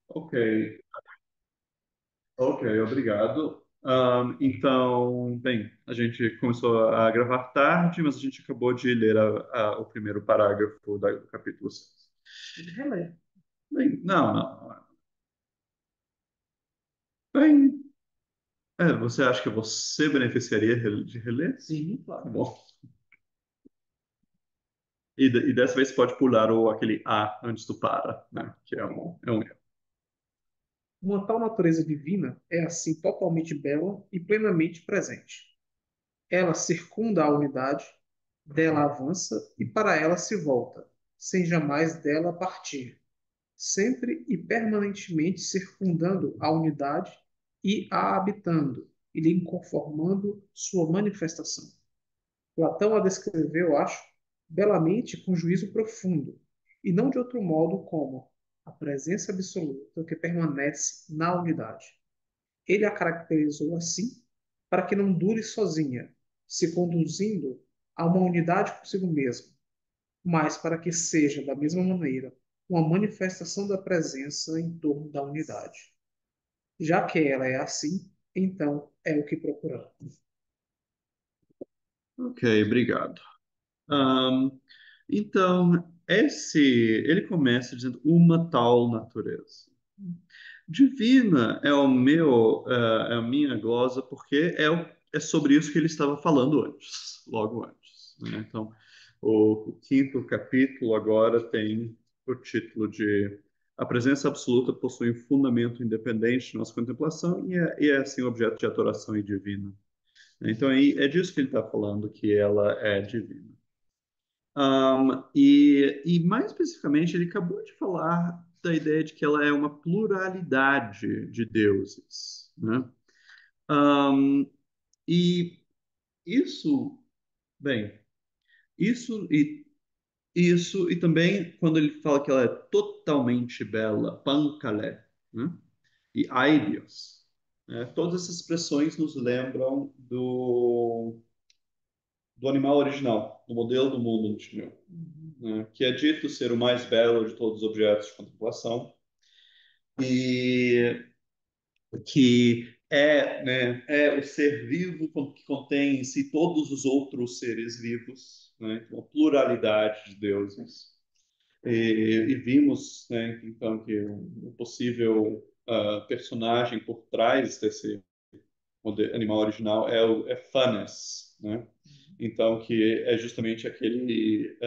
Ok, ok, obrigado. Então, bem, a gente começou a gravar tarde, mas a gente acabou de ler o primeiro parágrafo do capítulo 6. Relé. Bem, não, não. Bem, você acha que você beneficiaria de reler? Sim, Tá claro. bom. E dessa vez você pode pular aquele A antes do para, né? Que é um erro. Uma tal natureza divina é assim totalmente bela e plenamente presente. Ela circunda a unidade, dela avança e para ela se volta, sem jamais dela partir, sempre e permanentemente circundando a unidade e a habitando, e lhe conformando sua manifestação. Platão a descreveu, acho, belamente com juízo profundo, e não de outro modo como a presença absoluta que permanece na unidade. Ele a caracterizou assim para que não dure sozinha, se conduzindo a uma unidade consigo mesmo, mas para que seja, da mesma maneira, uma manifestação da presença em torno da unidade. Já que ela é assim, então é o que procuramos. Ok, obrigado. Ahn, então, ele começa dizendo uma tal natureza. Divina é a minha glosa, porque é sobre isso que ele estava falando antes, logo antes, né? Então, o quinto capítulo agora tem o título de A presença absoluta possui um fundamento independente de nossa contemplação e é assim objeto de adoração e divina. Então, aí, é disso que ele está falando, que ela é divina. E mais especificamente, ele acabou de falar da ideia de que ela é uma pluralidade de deuses, né? Um, e isso, bem, isso e também quando ele fala que ela é totalmente bela, pancalé, né? E aidios, né? Todas essas expressões nos lembram do animal original, do modelo do mundo de Newton, né, que é dito ser o mais belo de todos os objetos de contemplação e que é o ser vivo que contém em si todos os outros seres vivos, né, uma pluralidade de deuses. E vimos, né, então, que o possível personagem por trás desse animal original é Fanes, né? Então, que é justamente aquele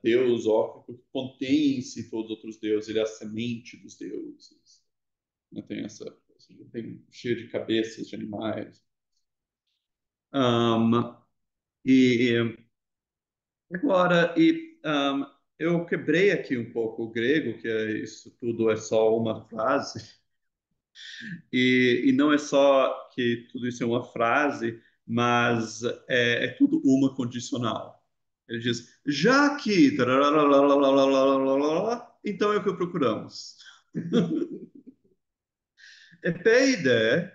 deus órfico que contém em si todos os outros deuses, ele é a semente dos deuses. Né? Tem tem cheio de cabeças de animais. Um, e eu quebrei aqui um pouco o grego, que isso tudo é só uma frase, e não é só que tudo isso é uma frase, mas é tudo uma condicional. Ele diz, já que... Então é o que procuramos. Epeide...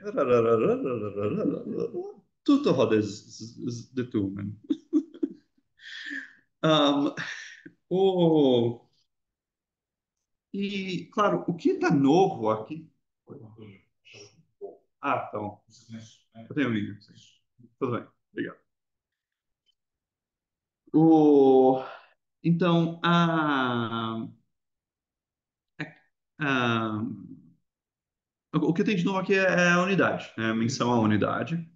Tudo roda de tumen. Um, o, e, claro, o que está novo aqui... Ah, então. Eu tenho um linha. Tudo bem, obrigado. O, então, a, o que tem de novo aqui é a unidade, né? A menção à unidade,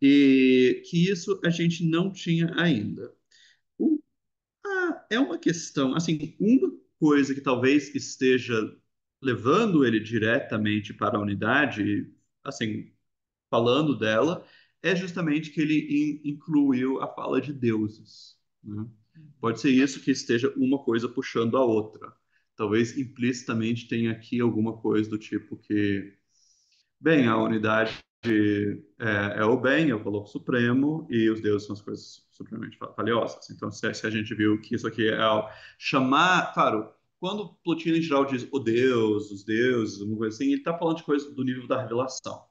e que isso a gente não tinha ainda. O- É uma questão, assim, uma coisa que talvez esteja levando ele diretamente para a unidade, assim, falando dela, é justamente que ele incluiu a fala de deuses, né? Pode ser isso que esteja uma coisa puxando a outra. Talvez implicitamente tenha aqui alguma coisa do tipo que, bem, a unidade é o bem, é o valor supremo, e os deuses são as coisas supremamente valiosas. Então, se a gente viu que isso aqui é ao chamar, claro, quando Plotino em geral diz o Deus, os deuses, alguma coisa assim, ele está falando de coisas do nível da revelação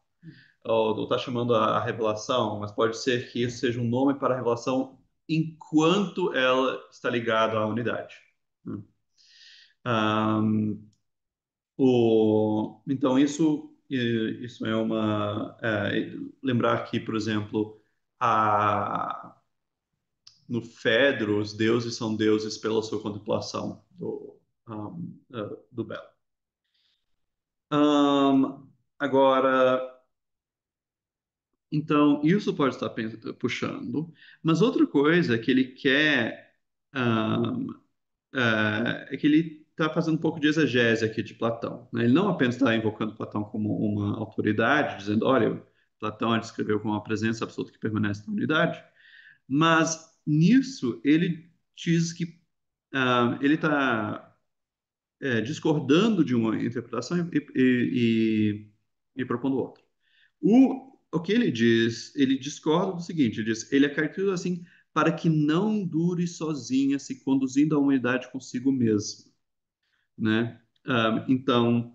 ou está chamando a revelação, mas pode ser que isso seja um nome para a revelação enquanto ela está ligada à unidade, né? Então, isso é lembrar que, por exemplo, a, no Fedro, os deuses são deuses pela sua contemplação do belo. Agora, então, isso pode estar puxando, mas outra coisa que ele quer ahm, é que ele está fazendo um pouco de exegese aqui de Platão, né? Ele não apenas está invocando Platão como uma autoridade, dizendo, olha, Platão a descreveu como uma presença absoluta que permanece na unidade, mas nisso ele diz que ele está discordando de uma interpretação e propondo outra. O que ele discorda do seguinte, ele diz, ele é caracterizado assim para que não dure sozinha, se conduzindo a humanidade consigo mesmo, né? Então,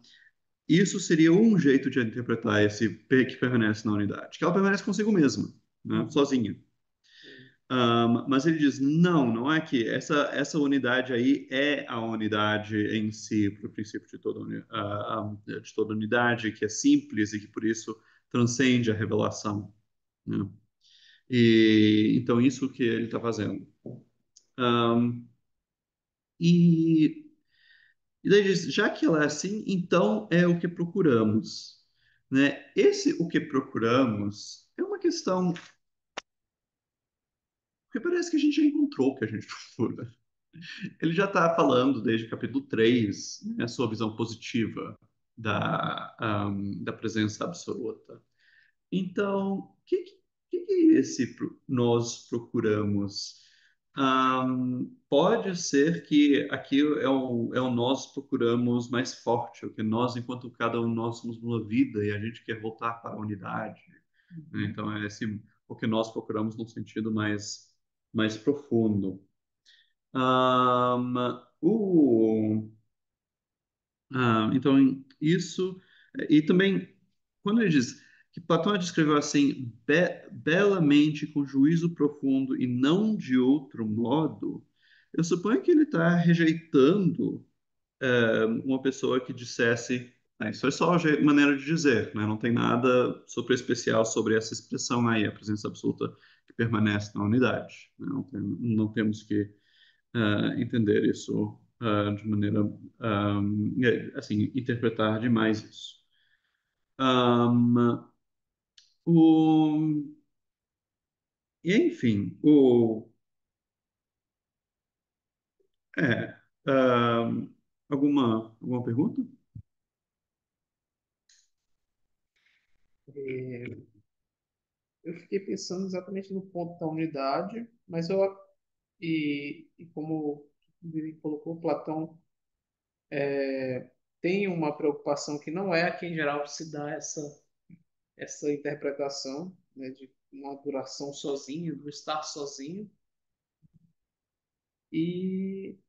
isso seria um jeito de interpretar esse P que permanece na unidade, que ela permanece consigo mesma, né? Uhum. Sozinha. Mas ele diz, não, não é que essa unidade aí é a unidade em si, para o princípio de toda unidade, que é simples e que por isso transcende a revelação, né? E então isso que ele está fazendo. Um, e, e daí diz, já que ela é assim, então é o que procuramos, né? Esse o que procuramos é uma questão porque parece que a gente já encontrou o que a gente procura. Ele já está falando desde o capítulo 3, né, a sua visão positiva da presença absoluta. Então, que é esse nós procuramos? Pode ser que aqui é o nós procuramos mais forte, o que nós, enquanto cada um de nós somos uma vida e a gente quer voltar para a unidade, né? Uhum. Então, é o que nós procuramos num sentido mais profundo. Ahm, o, então, isso. E também, quando ele diz que Platão descreveu assim, belamente, com juízo profundo e não de outro modo, eu suponho que ele está rejeitando uma pessoa que dissesse. Isso é só maneira de dizer, né? Não tem nada super especial sobre essa expressão aí, a presença absoluta que permanece na unidade, né? Não temos que entender isso de maneira, assim, interpretar demais isso. Um, o, e enfim, é, alguma pergunta? É, eu fiquei pensando exatamente no ponto da unidade, mas e como ele colocou, Platão tem uma preocupação que não é a que em geral se dá essa interpretação, né, de uma duração sozinho, do estar sozinho.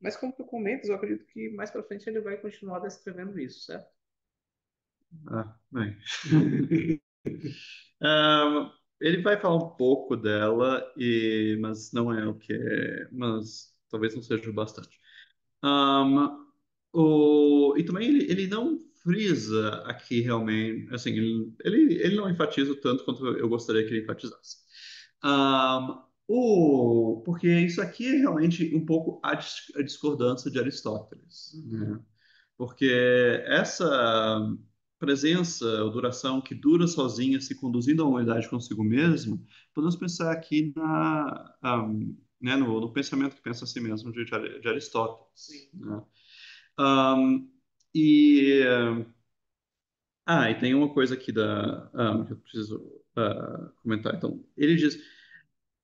Mas como tu comentas, eu acredito que mais para frente ele vai continuar descrevendo isso, certo? Bem. Ele vai falar um pouco dela, mas não é o que é, mas talvez não seja o bastante. Um, e também ele não frisa aqui realmente, assim, ele não enfatiza o tanto quanto eu gostaria que ele enfatizasse. Porque isso aqui é realmente um pouco a discordância de Aristóteles, Uhum. né? Porque essa presença, ou duração que dura sozinha, se conduzindo a uma unidade consigo mesmo, podemos pensar aqui né, no pensamento que pensa a si mesmo de Aristóteles, Sim. né? Um, e, e tem uma coisa aqui que eu preciso comentar. Então, ele diz,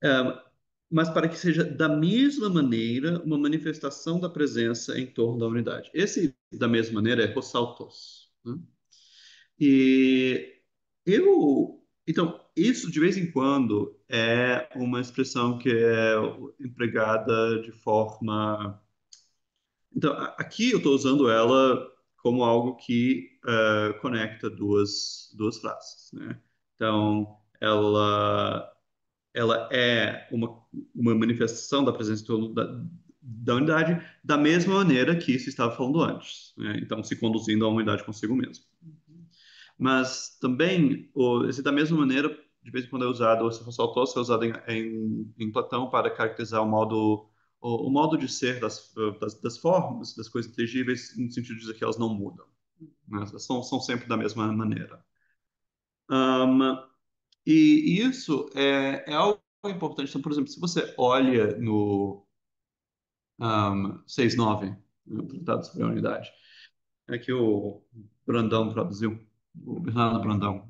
ah, mas para que seja da mesma maneira uma manifestação da presença em torno da unidade. Esse, da mesma maneira, é Rossaltos, né? E então, isso de vez em quando é uma expressão que é empregada de forma. Então, aqui eu estou usando ela como algo que conecta duas frases, né? Então, ela é uma manifestação da presença da unidade, da mesma maneira que se estava falando antes, né? Então, se conduzindo a unidade consigo mesmo. Mas também, esse da mesma maneira, de vez em quando é usado, ou se fosse autor, é usado em Platão para caracterizar o modo de ser das formas, das coisas inteligíveis, no sentido de dizer que elas não mudam, né? Elas são sempre da mesma maneira. Um, e isso é algo importante. Então, por exemplo, se você olha no 6.9, no Tratado sobre a Unidade, é que o Brandão traduziu, o Bernardo Brandão,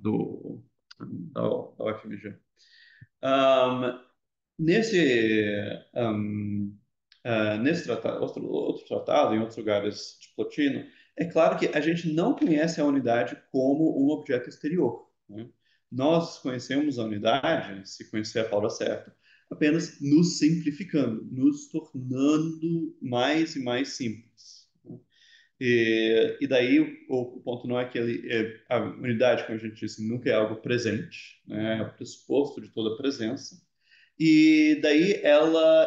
da UFMG. Um, nesse tratado, outro tratado, em outros lugares de Plotino, é claro que a gente não conhece a unidade como um objeto exterior, né? Nós conhecemos a unidade, se conhecer a palavra certa, apenas nos simplificando, nos tornando mais e mais simples, né? E daí o ponto não é que a unidade, como a gente disse, nunca é algo presente, né? É o pressuposto de toda presença. E daí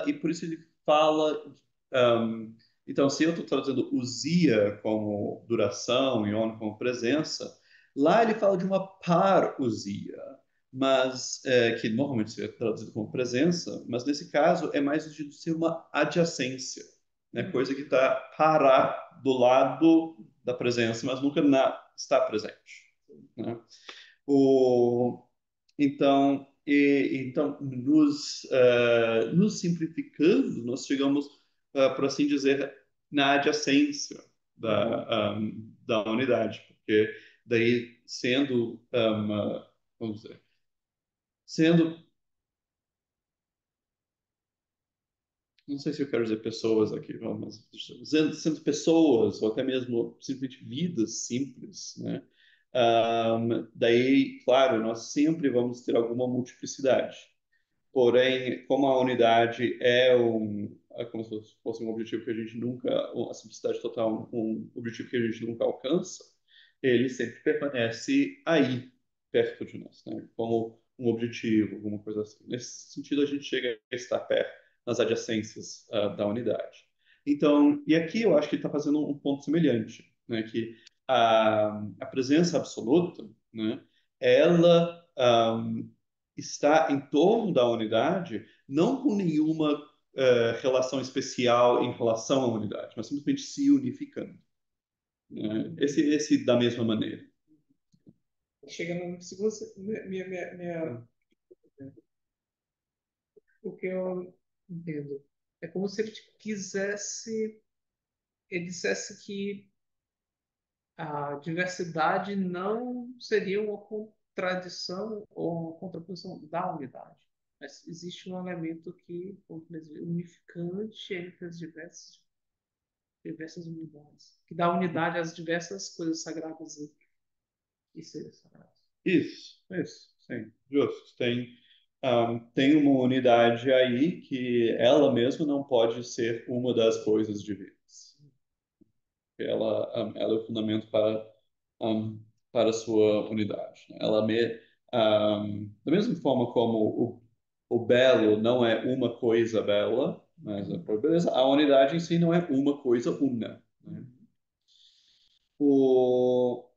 e por isso ele fala, um, então se eu estou traduzindo usia como duração e on como presença, lá ele fala de uma parousia, mas que normalmente é traduzido como presença, mas nesse caso é mais o de ser uma adjacência, né? Coisa que está para do lado da presença, mas nunca está presente, né? O, então nos simplificando, nós chegamos, por assim dizer, na adjacência da unidade, porque daí vamos dizer, sendo, não sei se eu quero dizer pessoas aqui, mas sendo pessoas, ou até mesmo simplesmente vidas simples, né? Daí, claro, nós sempre vamos ter alguma multiplicidade. Porém, como a unidade é como se fosse um objetivo que a gente nunca, a simplicidade total, um objetivo que a gente nunca alcança, ele sempre permanece aí, perto de nós, né? Como um objetivo, alguma coisa assim. Nesse sentido, a gente chega a estar perto, nas adjacências, da unidade. Então, e aqui eu acho que ele está fazendo um ponto semelhante, né? Que a presença absoluta, né? Ela está em torno da unidade, não com nenhuma relação especial em relação à unidade, mas simplesmente se unificando, né? Esse da mesma maneira. Chega no segundo, o que eu entendo é como se ele tipo, quisesse, ele dissesse que a diversidade não seria uma contradição ou uma contraposição da unidade. Mas existe um elemento que, como dizer, unificante entre as diversas unidades, que dá unidade às diversas coisas sagradas e seres sagrados. Isso, sim, justo. Tem uma unidade aí que ela mesma não pode ser uma das coisas divinas. Ela é o fundamento um, para a sua unidade, né? Da mesma forma como o belo não é uma coisa bela, mas beleza, a unidade em si não é uma coisa una, né? O,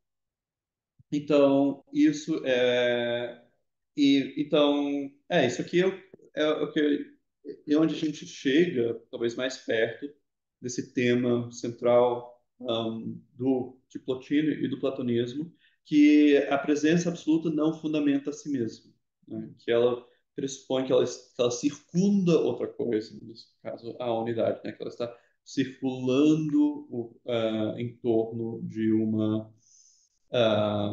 então, isso aqui é o que é onde a gente chega, talvez mais perto desse tema central de Plotino e do platonismo, que a presença absoluta não fundamenta a si mesma, né? Que ela pressupõe que ela circunda outra coisa, nesse caso a unidade, né? Que ela está circulando em torno de ah,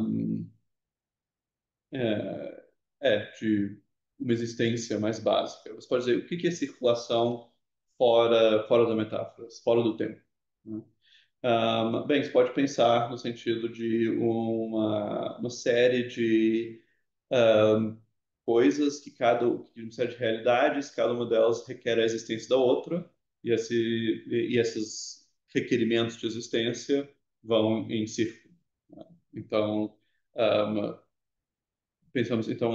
é, de uma existência mais básica. Você pode dizer o que é circulação fora da metáfora, fora do tempo, né? Bem, você pode pensar no sentido de uma série de um, coisas de uma série de realidades, cada uma delas requer a existência da outra, e esses requerimentos de existência vão em círculo, né? Então, um, pensamos, então,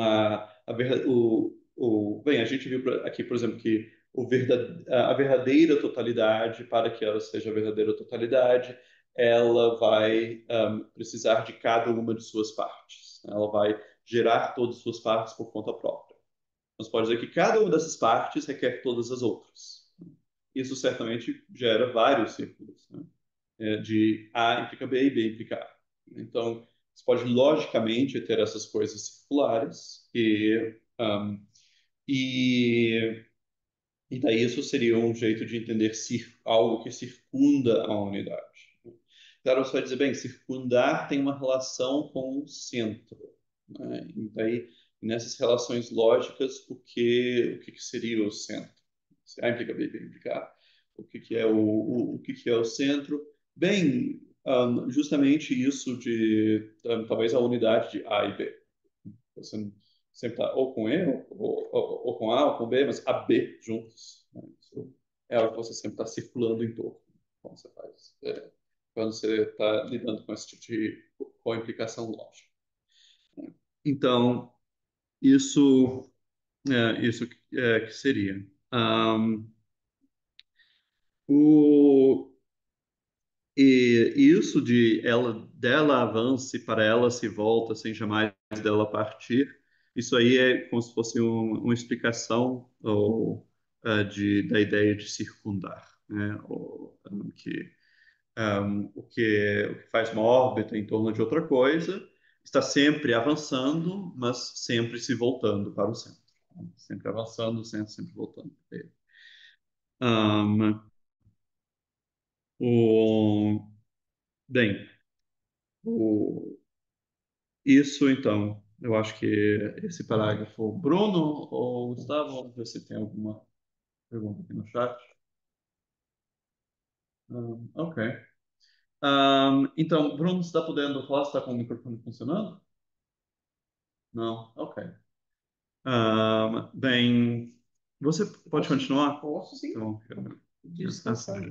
bem, a gente viu aqui, por exemplo, que a verdadeira totalidade, para que ela seja a verdadeira totalidade, ela vai precisar de cada uma de suas partes. Ela vai gerar todas as suas partes por conta própria. Mas pode dizer que cada uma dessas partes requer todas as outras. Isso certamente gera vários círculos, né? De A implica B e B implica A. Então, você pode logicamente ter essas coisas circulares e, e daí isso seria um jeito de entender algo que circunda a unidade. Claro, você vai dizer, bem, circundar tem uma relação com o centro, né? E daí, nessas relações lógicas, o que seria o centro? Se A implica B, B implica A. O que é o que é o centro? Bem, justamente isso de talvez a unidade de A e B. Você sempre está ou com E, ou com A, ou com B, mas A, B juntos, né? Isso é algo que você sempre está circulando em torno quando você faz, quando você está lidando com esse tipo de com a implicação lógica. Então, isso que seria. Um, o, E isso de ela dela avance para ela se volta sem jamais dela partir, isso aí é como se fosse uma explicação da ideia de circundar, né? O que faz uma órbita em torno de outra coisa está sempre avançando, mas sempre se voltando para o centro, né? Sempre avançando, sempre voltando para ele. Um, o, bem, o, Isso, então, eu acho que esse parágrafo, Bruno ou Gustavo, vamos ver se tem alguma pergunta aqui no chat. Ok. Então, Bruno, você está podendo falar? Você está com o microfone funcionando? Não? Ok. Bem, você pode Posso, continuar? posso sim Então, descansar.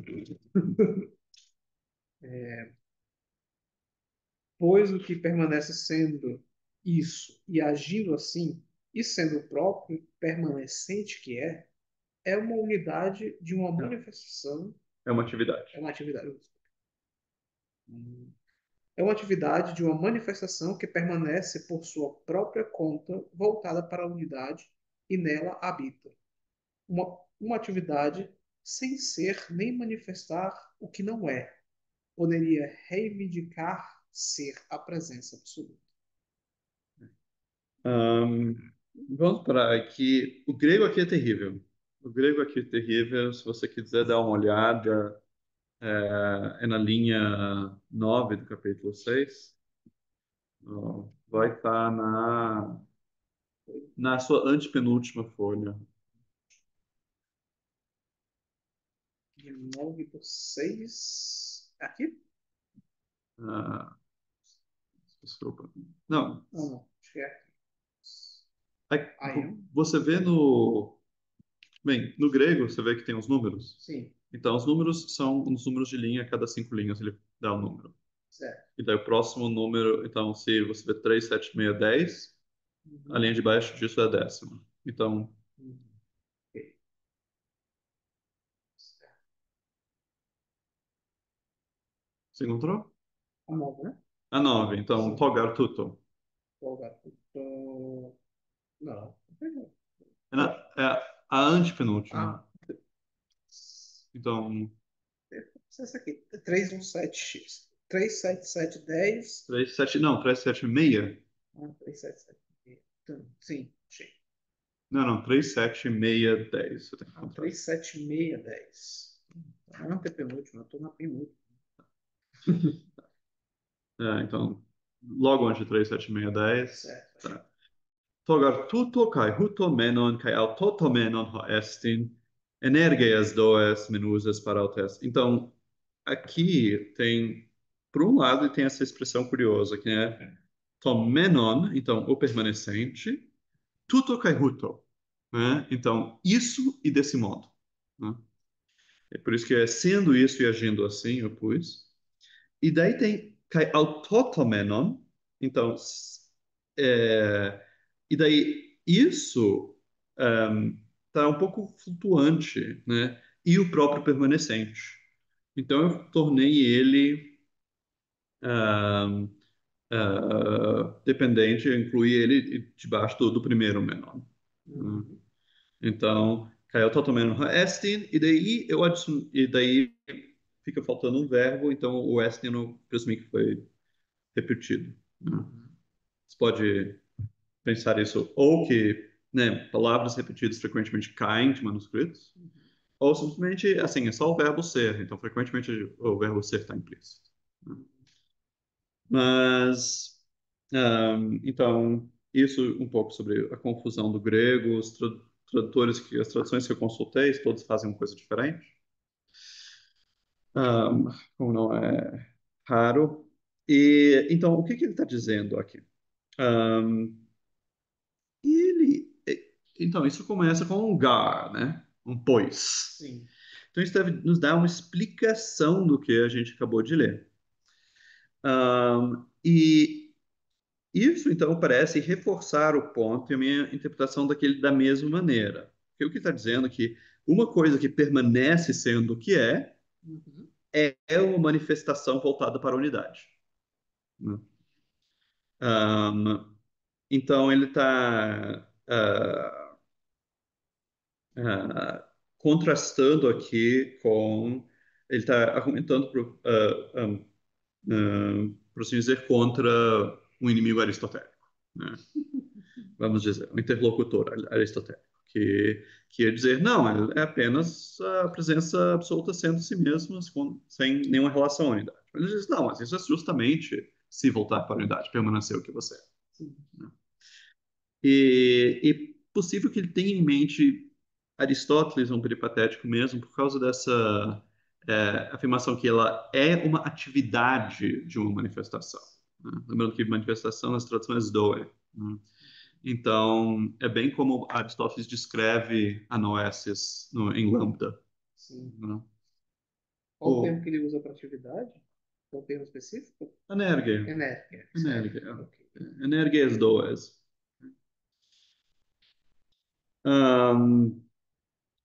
Pois o que permanece sendo isso e agindo assim, e sendo o próprio permanecente que é uma unidade de uma manifestação, é uma atividade. é uma atividade, é uma atividade de uma manifestação que permanece por sua própria conta, voltada para a unidade e nela habita. Uma atividade sem ser nem manifestar o que não é, poderia reivindicar ser a presença absoluta. Ahm, Vamos parar aqui. O grego aqui é terrível. O grego aqui é terrível. Se você quiser dar uma olhada, é na linha 9 do capítulo 6. Ó, vai estar na sua antepenúltima folha. De 9 por 6. Aqui? Ah, desculpa. Não. Não, não. Acho que é aqui. Aí, I am? você vê no. Bem, no grego você vê que tem os números. Sim, Então, os números são os números de linha, a cada 5 linhas ele dá um número. certo. E daí o próximo número, então, se você vê 3, 7, 6, 10, a Uhum. linha de baixo disso é a décima. Então, Uhum. Ok. Certo. você encontrou? A 9, né? A 9. Então, Sim. togar tudo. Qual gato? Não, não pegou. É a antepenúltima. Ah, Então, essa aqui. 317x. 37710. 3, 7, não, 3, 7, 6. 377. Sim, achei. Não, não, 3, 7, 6, 10. Você tem que Ah, encontrar. 37610. Tá na antepenúltima, eu tô na penúltima. Então, logo antes de 3, 7, 6, 10. Certo, achei. Tá. Togar tuto kai hutomenon kai autotomenon ho estin energias does menusas para o teste. Então, aqui tem, por um lado, tem essa expressão curiosa, que é tomenon, então, o permanecente, tuto kai huto, né? Então, isso e desse modo, né? É por isso que é sendo isso e agindo assim, eu pus. E daí tem kai autotomenon, então, é, e daí isso tá um pouco flutuante, né? E o próprio permanecente. Então eu tornei ele ah, dependente, eu incluí ele debaixo do primeiro menor. Né? Uhum. Então caiu totalmente no Estin, e daí eu adiciono, e daí fica faltando um verbo, então o Estin eu presumi que foi repetido. Né? Uhum. Você pode pensar isso, ou que, né, palavras repetidas frequentemente caem de manuscritos, ou simplesmente, assim, é só o verbo ser, então frequentemente o verbo ser está implícito. Né? Mas, então, isso um pouco sobre a confusão do grego, os tradutores, as traduções que eu consultei, todos fazem uma coisa diferente, como não é raro. E, então, o que que ele está dizendo aqui? Um, então, isso começa com um gar, né? Um pois. Sim. Então, isso deve nos dar uma explicação do que a gente acabou de ler. E isso, então, parece reforçar o ponto e a minha interpretação daquele da mesma maneira. Porque o que está dizendo é que uma coisa que permanece sendo o que Uhum. é uma manifestação voltada para a unidade. Né? Um, então, ele está contrastando aqui com. Ele está argumentando, por assim dizer, contra um inimigo aristotélico. Né? Vamos dizer, um interlocutor aristotélico, que ia dizer, não, é apenas a presença absoluta sendo si mesmo, sem nenhuma relação à unidade. Ele diz, não, mas isso é justamente se voltar para a unidade, permanecer o que você é. Sim. Né? E possível que ele tenha em mente Aristóteles, um peripatético mesmo, por causa dessa afirmação que ela é uma atividade de uma manifestação. Né? Lembrando que manifestação nas traduções doe. Né? Então, é bem como Aristóteles descreve a noesis em lambda. Sim. Né? Qual o termo O que ele usa para atividade? Qual o termo específico? energe, Enérgica, certo. energe, Ok. energes does. Ahm,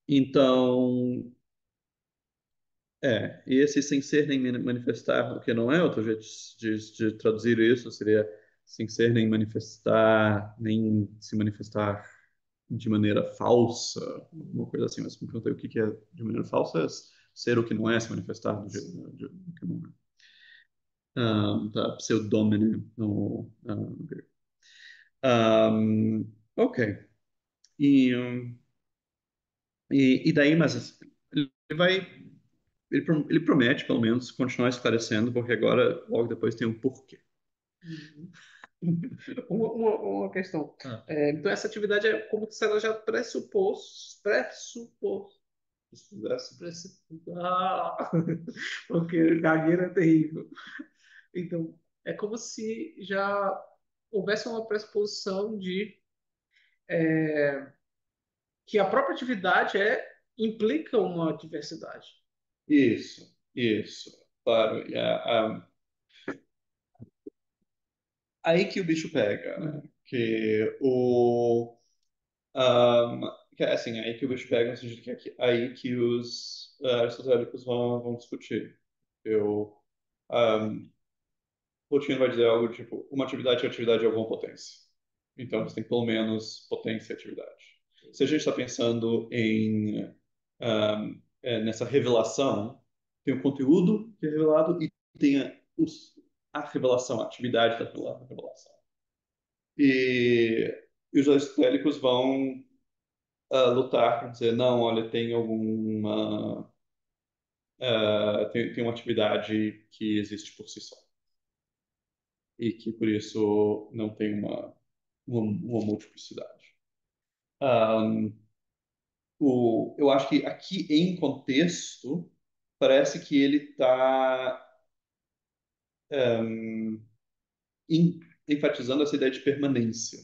então, e esse sem ser nem manifestar, o que não é outro jeito de traduzir isso, seria sem ser nem manifestar, nem se manifestar de maneira falsa, alguma Uhum. coisa assim. Mas me perguntei o que que é de maneira falsa, é ser o que não é, se manifestar do jeito Sim. do que não é. Tá, pseudomine no grego. Ok. E, e daí, mas assim, ele vai ele promete, pelo menos, continuar esclarecendo, porque agora, logo depois, tem um porquê. Uhum. Uma questão. Ah, Então, essa atividade é como se ela já porque gagueira é terrível. Então, é como se já houvesse uma pressuposição de que a própria atividade implica uma diversidade. isso, claro. Aí que o bicho pega, né? Uhum. Que é assim, aí que o bicho pega, no sentido que aí que os aristotélicos vão discutir. Eu, um, Plotino vai dizer algo tipo, uma atividade é atividade de alguma potência. Então, você tem pelo menos potência e atividade. Se a gente está pensando nessa revelação, tem o conteúdo que é revelado e tem a revelação, a atividade da revelação. E os aristotélicos vão lutar para dizer, não, olha, tem alguma... tem uma atividade que existe por si só. E que, por isso, não tem uma multiplicidade. Um, eu acho que aqui, em contexto, parece que ele está enfatizando essa ideia de permanência.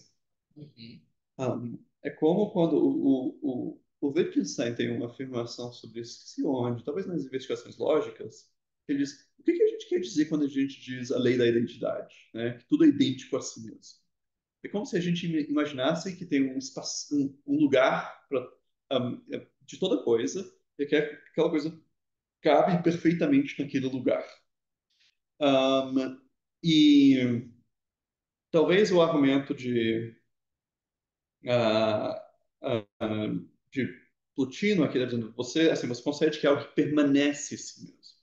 Uhum. É como quando o Wittgenstein tem uma afirmação sobre isso, esqueci onde, talvez nas investigações lógicas, ele diz, o que que a gente quer dizer quando a gente diz a lei da identidade, né? Que tudo é idêntico a si mesmo. É como se a gente imaginasse que tem um espaço, um lugar de toda coisa, e que aquela coisa cabe perfeitamente naquele lugar. Um, e talvez o argumento ah, de Plutino aqui, tá dizendo, você, assim, você concede que é algo que permanece assim mesmo.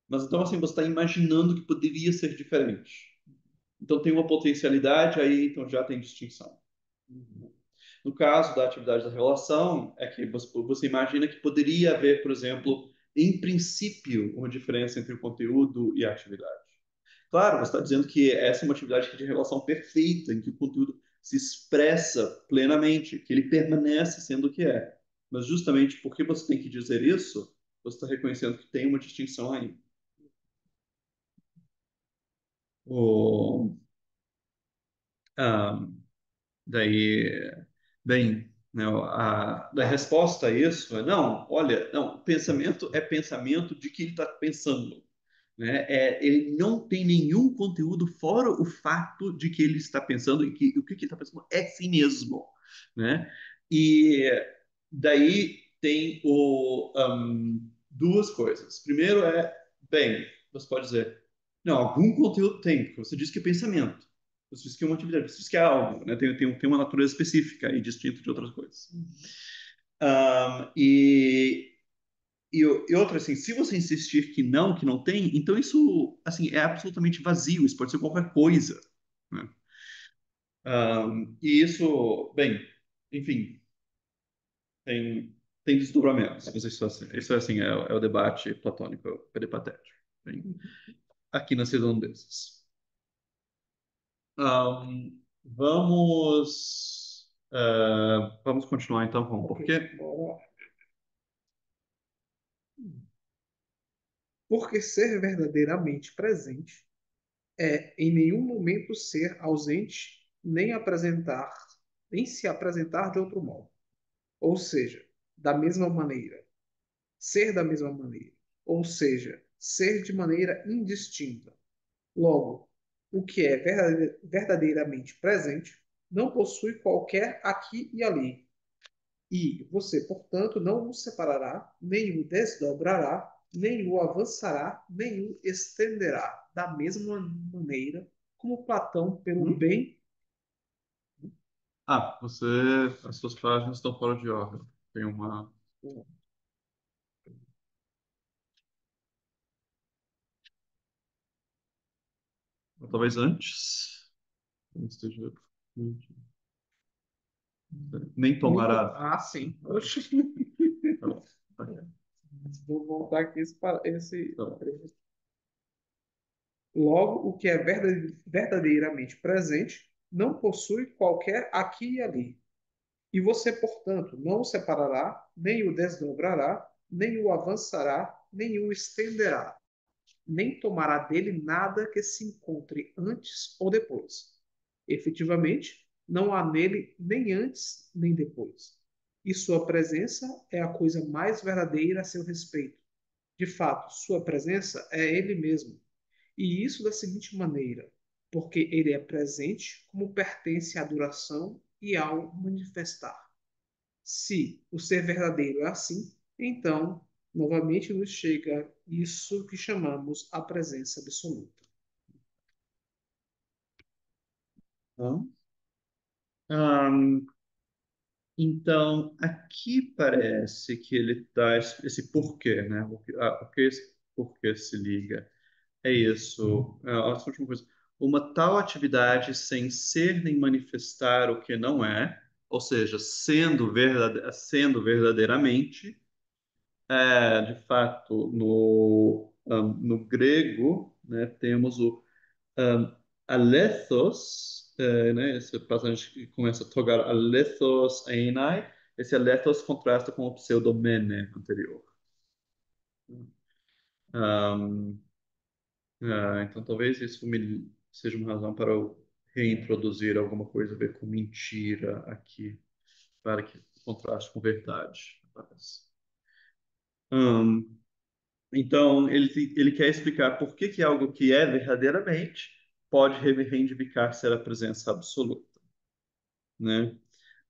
Mas então, assim, você está imaginando que poderia ser diferente. Então, tem uma potencialidade aí, então já tem distinção. No caso da atividade da relação, é que você imagina que poderia haver, por exemplo, em princípio, uma diferença entre o conteúdo e a atividade. Claro, você está dizendo que essa é uma atividade de relação perfeita, em que o conteúdo se expressa plenamente, que ele permanece sendo o que é. Mas justamente porque você tem que dizer isso, você está reconhecendo que tem uma distinção aí. O, ah, daí, bem, né, a resposta a isso é não, olha, não, pensamento é pensamento de que ele está pensando. Né? Ele não tem nenhum conteúdo fora o fato de que ele está pensando e que o que ele está pensando é si mesmo, né? E daí tem duas coisas. Primeiro bem, você pode dizer, não, algum conteúdo tem, porque você disse que é pensamento, você disse que é uma atividade, você disse que é algo, né? Tem uma natureza específica e distinta de outras coisas. Um, e e outra, assim, se você insistir que não tem, então isso, assim, é absolutamente vazio, isso pode ser qualquer coisa, né? E isso, bem, enfim, tem desdobramentos, mas isso é assim, é o debate platônico peripatético, bem, aqui nas redondezas. Vamos continuar então com o porquê. Porque ser verdadeiramente presente é em nenhum momento ser ausente, nem se apresentar de outro modo. Ou seja, da mesma maneira, ser da mesma maneira, ou seja, ser de maneira indistinta. Logo, o que é verdadeiramente presente não possui qualquer aqui e ali. E você, portanto, não o separará, nem o desdobrará, nem o avançará, nem o estenderá, da mesma maneira como Platão, pelo Hum? bem. Você, as suas páginas estão fora de ordem. Tem uma, talvez antes esteja, nem Muito. tomará. Ah, sim. Oxi. Tá bom. Ok. Vou voltar aqui esse Tá bom. trecho. Logo, o que é verdadeiramente presente não possui qualquer aqui e ali. E você, portanto, não o separará, nem o desdobrará, nem o avançará, nem o estenderá, nem tomará dele nada que se encontre antes ou depois. Efetivamente, não há nele nem antes nem depois. E sua presença é a coisa mais verdadeira a seu respeito. De fato, sua presença é ele mesmo. E isso da seguinte maneira: porque ele é presente como pertence à duração e ao manifestar. Se o ser verdadeiro é assim, então, novamente nos chega isso que chamamos a presença absoluta. Então, então, aqui parece que ele dá esse porquê, né? Porque esse porquê se liga. É isso. Essa última coisa. Uma tal atividade sem ser nem manifestar o que não é, ou seja, sendo verdadeiramente, de fato, no grego, né, temos o alethos, né, essa passagem que começa a tocar alethos einai, esse alethos contrasta com o pseudomene anterior. Um, então talvez seja uma razão para eu reintroduzir alguma coisa a ver com mentira aqui, para que contraste com verdade, parece. Hum, então, ele quer explicar por que algo que é verdadeiramente pode reivindicar ser a presença absoluta, né?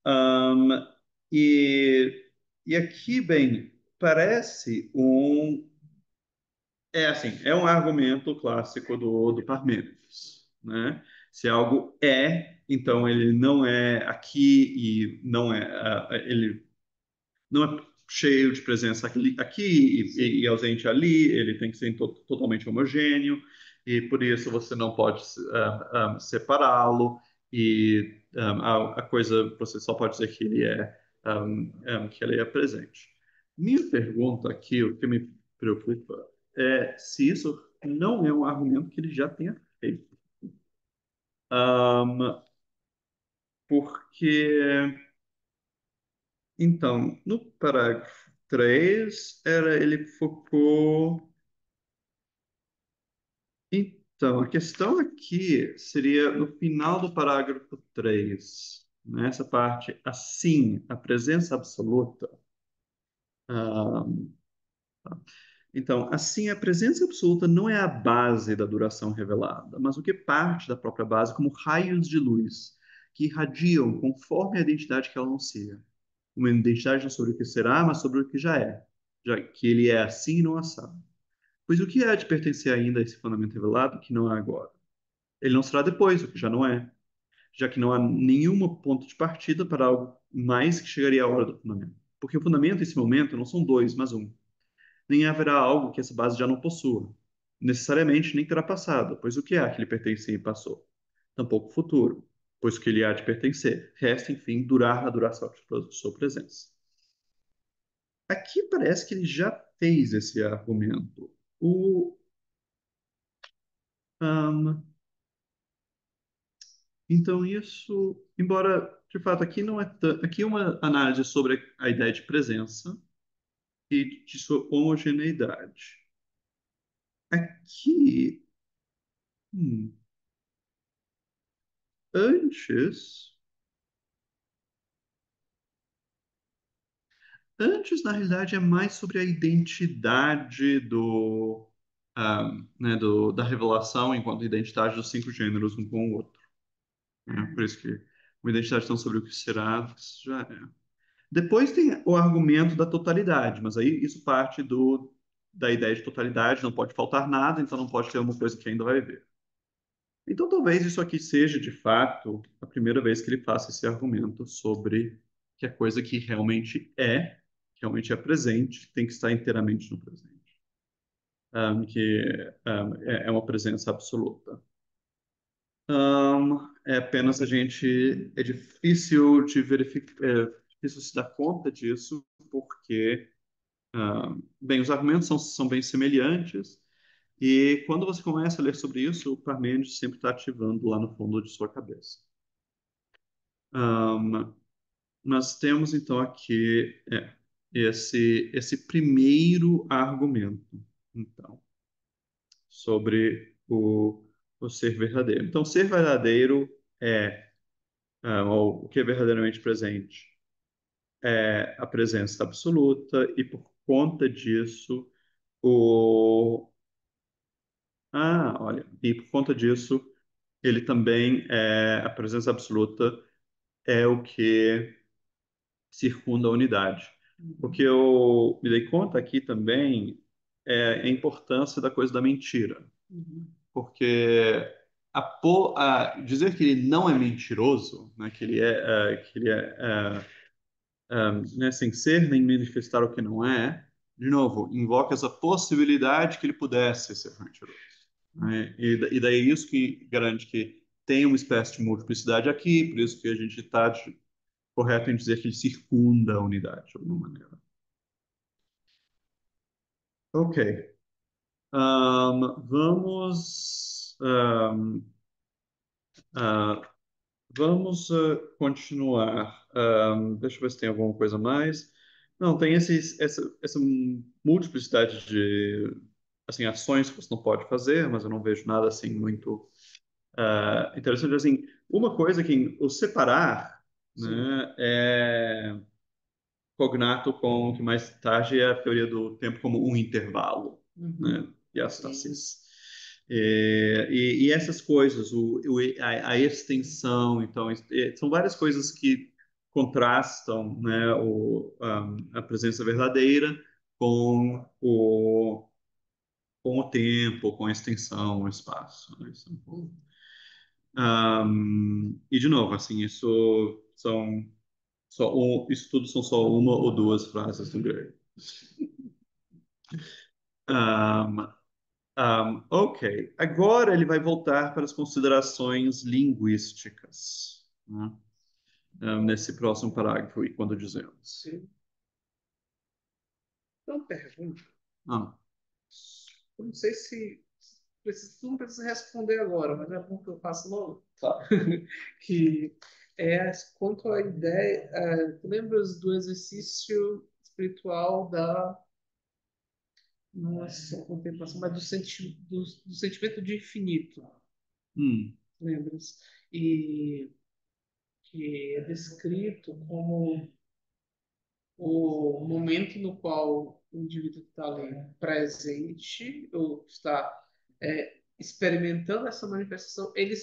Um, e E aqui, bem, parece um. É assim, é um argumento clássico do Parmênides, né? Se algo é, então ele não é aqui e não é, ele não é cheio de presença aqui e ausente ali, ele tem que ser totalmente homogêneo, e por isso você não pode separá-lo, e a coisa, você só pode dizer que que ele é presente. Minha pergunta aqui, o que me preocupa, é se isso não é um argumento que ele já tenha feito. Um, porque então, no parágrafo 3 ele focou. Então, a questão aqui seria no final do parágrafo 3, nessa parte, assim, a presença absoluta. ah, então, assim, a presença absoluta não é a base da duração revelada, mas o que parte da própria base, como raios de luz, que irradiam conforme a identidade que ela anuncia. Uma identidade não sobre o que será, mas sobre o que já é, já que ele é assim e não assado. Pois o que há de pertencer ainda a esse fundamento revelado que não há agora? Ele não será depois, o que já não é, já que não há nenhum ponto de partida para algo mais que chegaria à hora do fundamento. Porque o fundamento, nesse momento, não são dois, mas um. Nem haverá algo que essa base já não possua. Necessariamente nem terá passado, pois o que há que lhe pertencia e passou? Tampouco o futuro, pois o que lhe há de pertencer resta, enfim, durar a duração de sua presença. Aqui parece que ele já fez esse argumento. O, um, então, isso, embora, de fato, aqui não é aqui é uma análise sobre a ideia de presença e de sua homogeneidade. Aqui, hum, antes, na realidade, é mais sobre a identidade da revelação enquanto identidade dos cinco gêneros um com o outro, né? Por isso que uma identidade tão sobre o que será, isso já é. Depois tem o argumento da totalidade, mas aí isso parte da ideia de totalidade, não pode faltar nada, então não pode ter uma coisa que ainda vai ver. Então talvez isso aqui seja, de fato, a primeira vez que ele faça esse argumento sobre que a coisa que realmente é presente, tem que estar inteiramente no presente. Que é uma presença absoluta. É apenas a gente. É difícil de verificar, é difícil se dar conta disso, porque bem, os argumentos são bem semelhantes, e quando você começa a ler sobre isso, o Parmênides sempre está ativando lá no fundo de sua cabeça. Ahm, nós temos então aqui esse primeiro argumento, então, sobre o ser verdadeiro. Então, ser verdadeiro ou o que é verdadeiramente presente, é a presença absoluta, e por conta disso, o olha, e por conta disso, ele também a presença absoluta é o que circunda a unidade. O que eu me dei conta aqui também é a importância da coisa da mentira. Porque dizer que ele não é mentiroso, né, que ele né, sem ser nem manifestar o que não é, de novo, invoca essa possibilidade que ele pudesse ser mentiroso, né? E daí é isso que garante que tem uma espécie de multiplicidade aqui, por isso que a gente está correto em dizer que ele circunda a unidade, de alguma maneira. Ok. Vamos. Ah, vamos continuar. Deixa eu ver se tem alguma coisa mais. Não, tem essa multiplicidade de assim, ações que você não pode fazer, mas eu não vejo nada assim muito interessante. Assim, uma coisa que o separar, né, é cognato com o que mais tarde é a teoria do tempo como um intervalo, né? E as tacis. E essas coisas, a extensão, então, são várias coisas que contrastam, né, a presença verdadeira com com o tempo, com a extensão, o espaço, né? E de novo, assim, isso tudo são só uma ou duas frases do grego. Um, ok, agora ele vai voltar para as considerações linguísticas, né? Nesse próximo parágrafo, e quando dizemos. Então, pergunta. Ah, Eu não sei se tu não precisa responder agora, mas é bom que eu faça logo. tá. Que é quanto à ideia. Tu lembras do exercício espiritual da nossa contemplação, mas do sentimento de infinito, Hum, lembras? E que é descrito como o momento no qual o indivíduo está ali presente, ou está experimentando essa manifestação, ele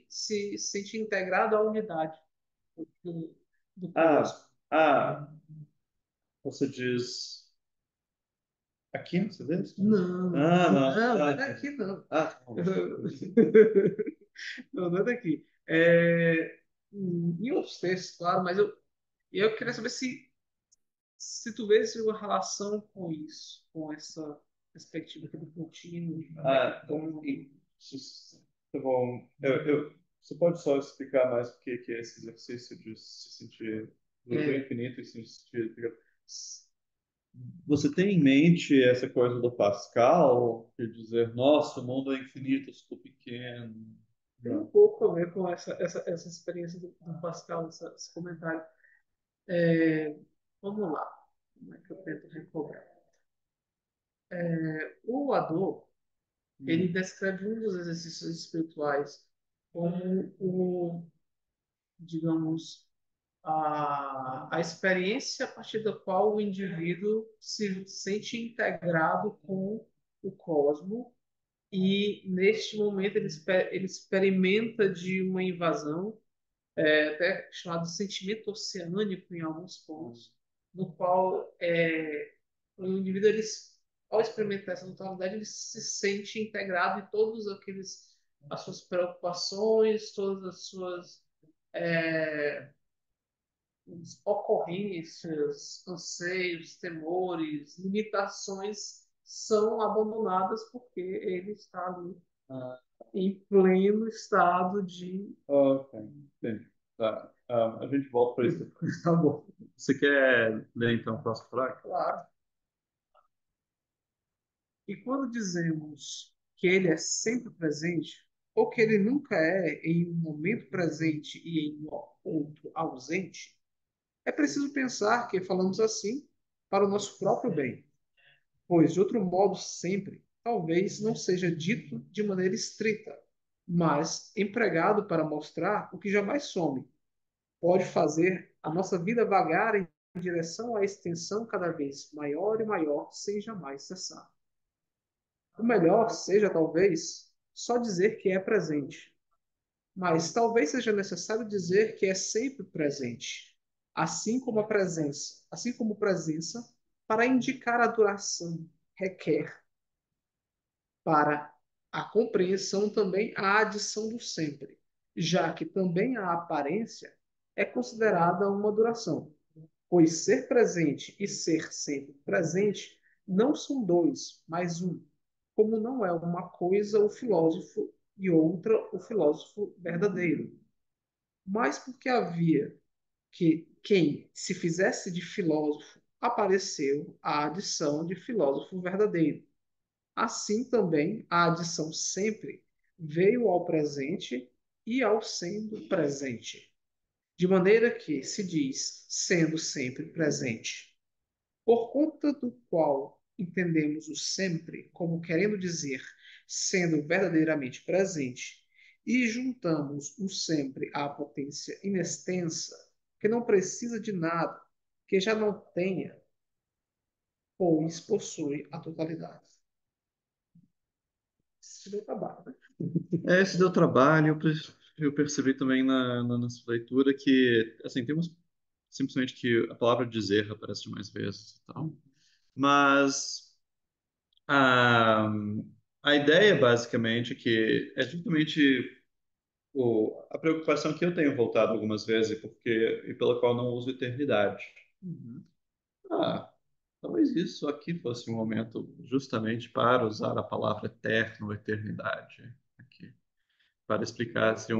se sente integrado à unidade do, do ah, cosmos. ah, você diz aqui, você diz? Não, Ah, não. não é Ah, daqui, não. ah, tá bom. Não é daqui. Em outros textos, claro, mas eu queria saber se tu vês uma relação com isso, com essa perspectiva aqui do contínuo. Tá bom. Você pode só explicar mais o que é esse exercício de se sentir do É, infinito e se sentir. Você tem em mente essa coisa do Pascal, de dizer, nossa, o mundo é infinito, eu sou pequeno. tem um Não. pouco a ver com essa experiência do Pascal, esse comentário. Vamos lá. Como é que eu tento recobrar? O Ador, ele Hum. descreve um dos exercícios espirituais como digamos, a experiência a partir da qual o indivíduo se sente integrado com o cosmos e, neste momento, ele experimenta de uma invasão, até chamado sentimento oceânico em alguns pontos, no qual o indivíduo, ao experimentar essa totalidade, ele se sente integrado em todos aqueles as suas preocupações, todas as suas ocorrências, anseios, temores, limitações são abandonadas porque ele está ali em pleno estado de. Ok, entendi. Tá. A gente volta para isso depois. Tá bom. Você quer ler então o próximo parágrafo? Claro. E quando dizemos que ele é sempre presente, ou que ele nunca é em um momento presente e em outro ausente, é preciso pensar que falamos assim para o nosso próprio bem, pois de outro modo sempre, talvez não seja dito de maneira estrita, mas empregado para mostrar o que jamais some, pode fazer a nossa vida vagar em direção à extensão cada vez maior e maior, sem jamais cessar. O melhor seja, talvez, só dizer que é presente, mas talvez seja necessário dizer que é sempre presente, assim como presença, para indicar a duração, requer para a compreensão também a adição do sempre, já que também a aparência é considerada uma duração, pois ser presente e ser sempre presente não são dois, mas um, como não é uma coisa o filósofo e outra o filósofo verdadeiro, mas porque havia que quem se fizesse de filósofo apareceu a adição de filósofo verdadeiro. Assim também a adição sempre veio ao presente e ao sendo presente. De maneira que se diz sendo sempre presente. Por conta do qual entendemos o sempre como querendo dizer sendo verdadeiramente presente, e juntamos o sempre à potência inextensa, que não precisa de nada, que já não tenha, pois possui a totalidade. Isso deu trabalho, né? Esse deu trabalho, eu percebi também nessa leitura que, assim, tem umas simplesmente que a palavra dizer aparece mais vezes e tal. Mas a, a ideia, basicamente, que é justamente a preocupação que eu tenho voltado algumas vezes e pela qual não uso eternidade. Uhum. Ah, talvez isso aqui fosse um momento justamente para usar a palavra eterno ou eternidade aqui, para explicar se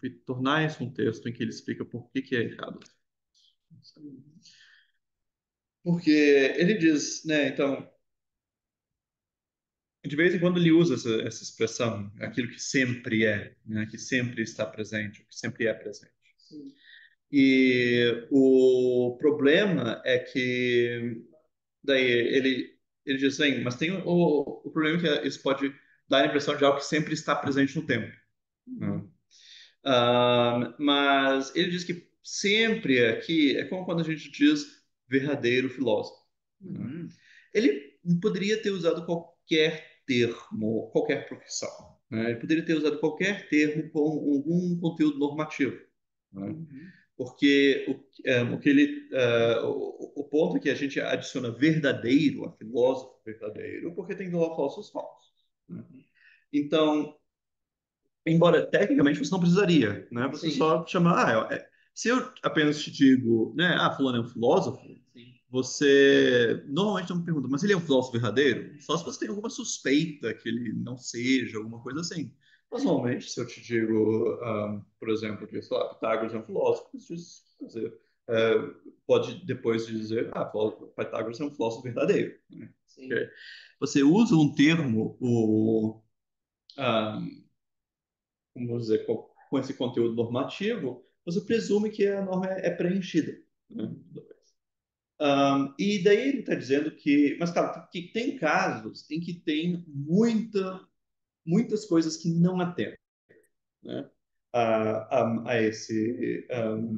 e tornar isso um texto em que ele explica por que é errado. Porque ele diz, né, então, de vez em quando ele usa essa expressão, aquilo que sempre é, né, que sempre está presente, que sempre é presente. Sim. E o problema é que daí ele diz assim, mas tem o problema que isso pode dar a impressão de algo que sempre está presente no tempo, né? Uhum. Mas ele diz que sempre aqui é como quando a gente diz verdadeiro filósofo, né? Uhum. Ele poderia ter usado qualquer termo, qualquer profissão, né? Ele poderia ter usado qualquer termo com algum conteúdo normativo, né? Uhum. Porque o que o ponto é que a gente adiciona verdadeiro a filósofo verdadeiro, porque tem filósofos falsos, né? Então, embora tecnicamente você não precisaria, né? Você Sim. só chama, se eu apenas te digo, né, fulano é um filósofo, Sim. você normalmente não me pergunta, mas ele é um filósofo verdadeiro? Só se você tem alguma suspeita que ele não seja, alguma coisa assim. Mas normalmente, se eu te digo, por exemplo, que, sei lá, Pitágoras é um filósofo, você pode depois dizer, Pitágoras é um filósofo verdadeiro, né? Sim. Porque você usa um termo, ah, como vou dizer, com esse conteúdo normativo, você presume que a norma é preenchida, né? E daí ele está dizendo que, mas claro, que tem casos em que tem muitas coisas que não atendem, né, a esse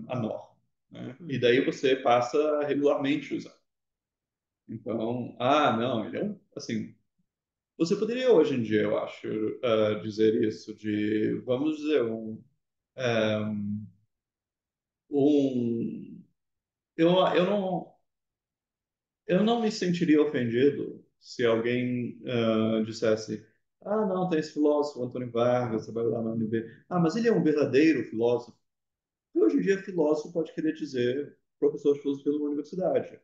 a norma, né? E Uhum. daí você passa a regularmente usar. Então, não, ele é um, assim, você poderia hoje em dia, eu acho, dizer isso de, vamos dizer, um eu não me sentiria ofendido se alguém dissesse: não, tem esse filósofo, Antônio Vargas, trabalha lá na UNB. Mas ele é um verdadeiro filósofo. E hoje em dia, filósofo pode querer dizer professor de filosofia numa universidade.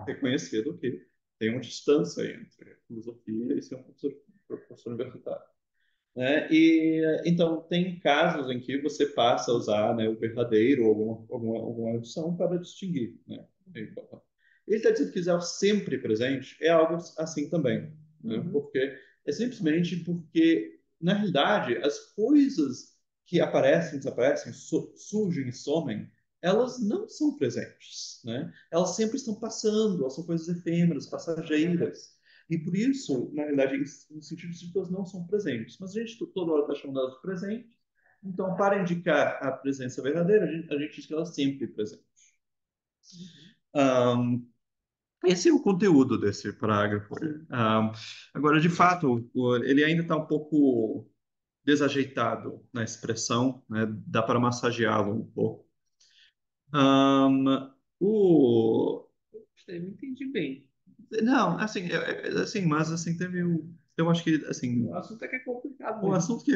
Reconhecido que tem uma distância entre filosofia e ser um professor universitário, né? E então tem casos em que você passa a usar, né, o verdadeiro ou alguma adição para distinguir, né? Então, ele está dizendo que usar sempre presente é algo assim também, né? Uhum. Porque é simplesmente porque na realidade as coisas que aparecem, desaparecem, surgem e somem, elas não são presentes, né? Elas sempre estão passando, elas são coisas efêmeras, passageiras. E por isso, na realidade, no sentido de que elas não são presentes. Mas a gente toda hora está chamando elas de presentes. Então, para indicar a presença verdadeira, a gente diz que ela é sempre presente. Uhum. Um, esse é o conteúdo desse parágrafo. Agora, de fato, ele ainda está um pouco desajeitado na expressão, né? Dá para massageá-lo um pouco. Um, o, Gostei, não entendi bem. não, assim, assim, mas assim teve eu acho que assim O assunto é que é complicado o mesmo. assunto que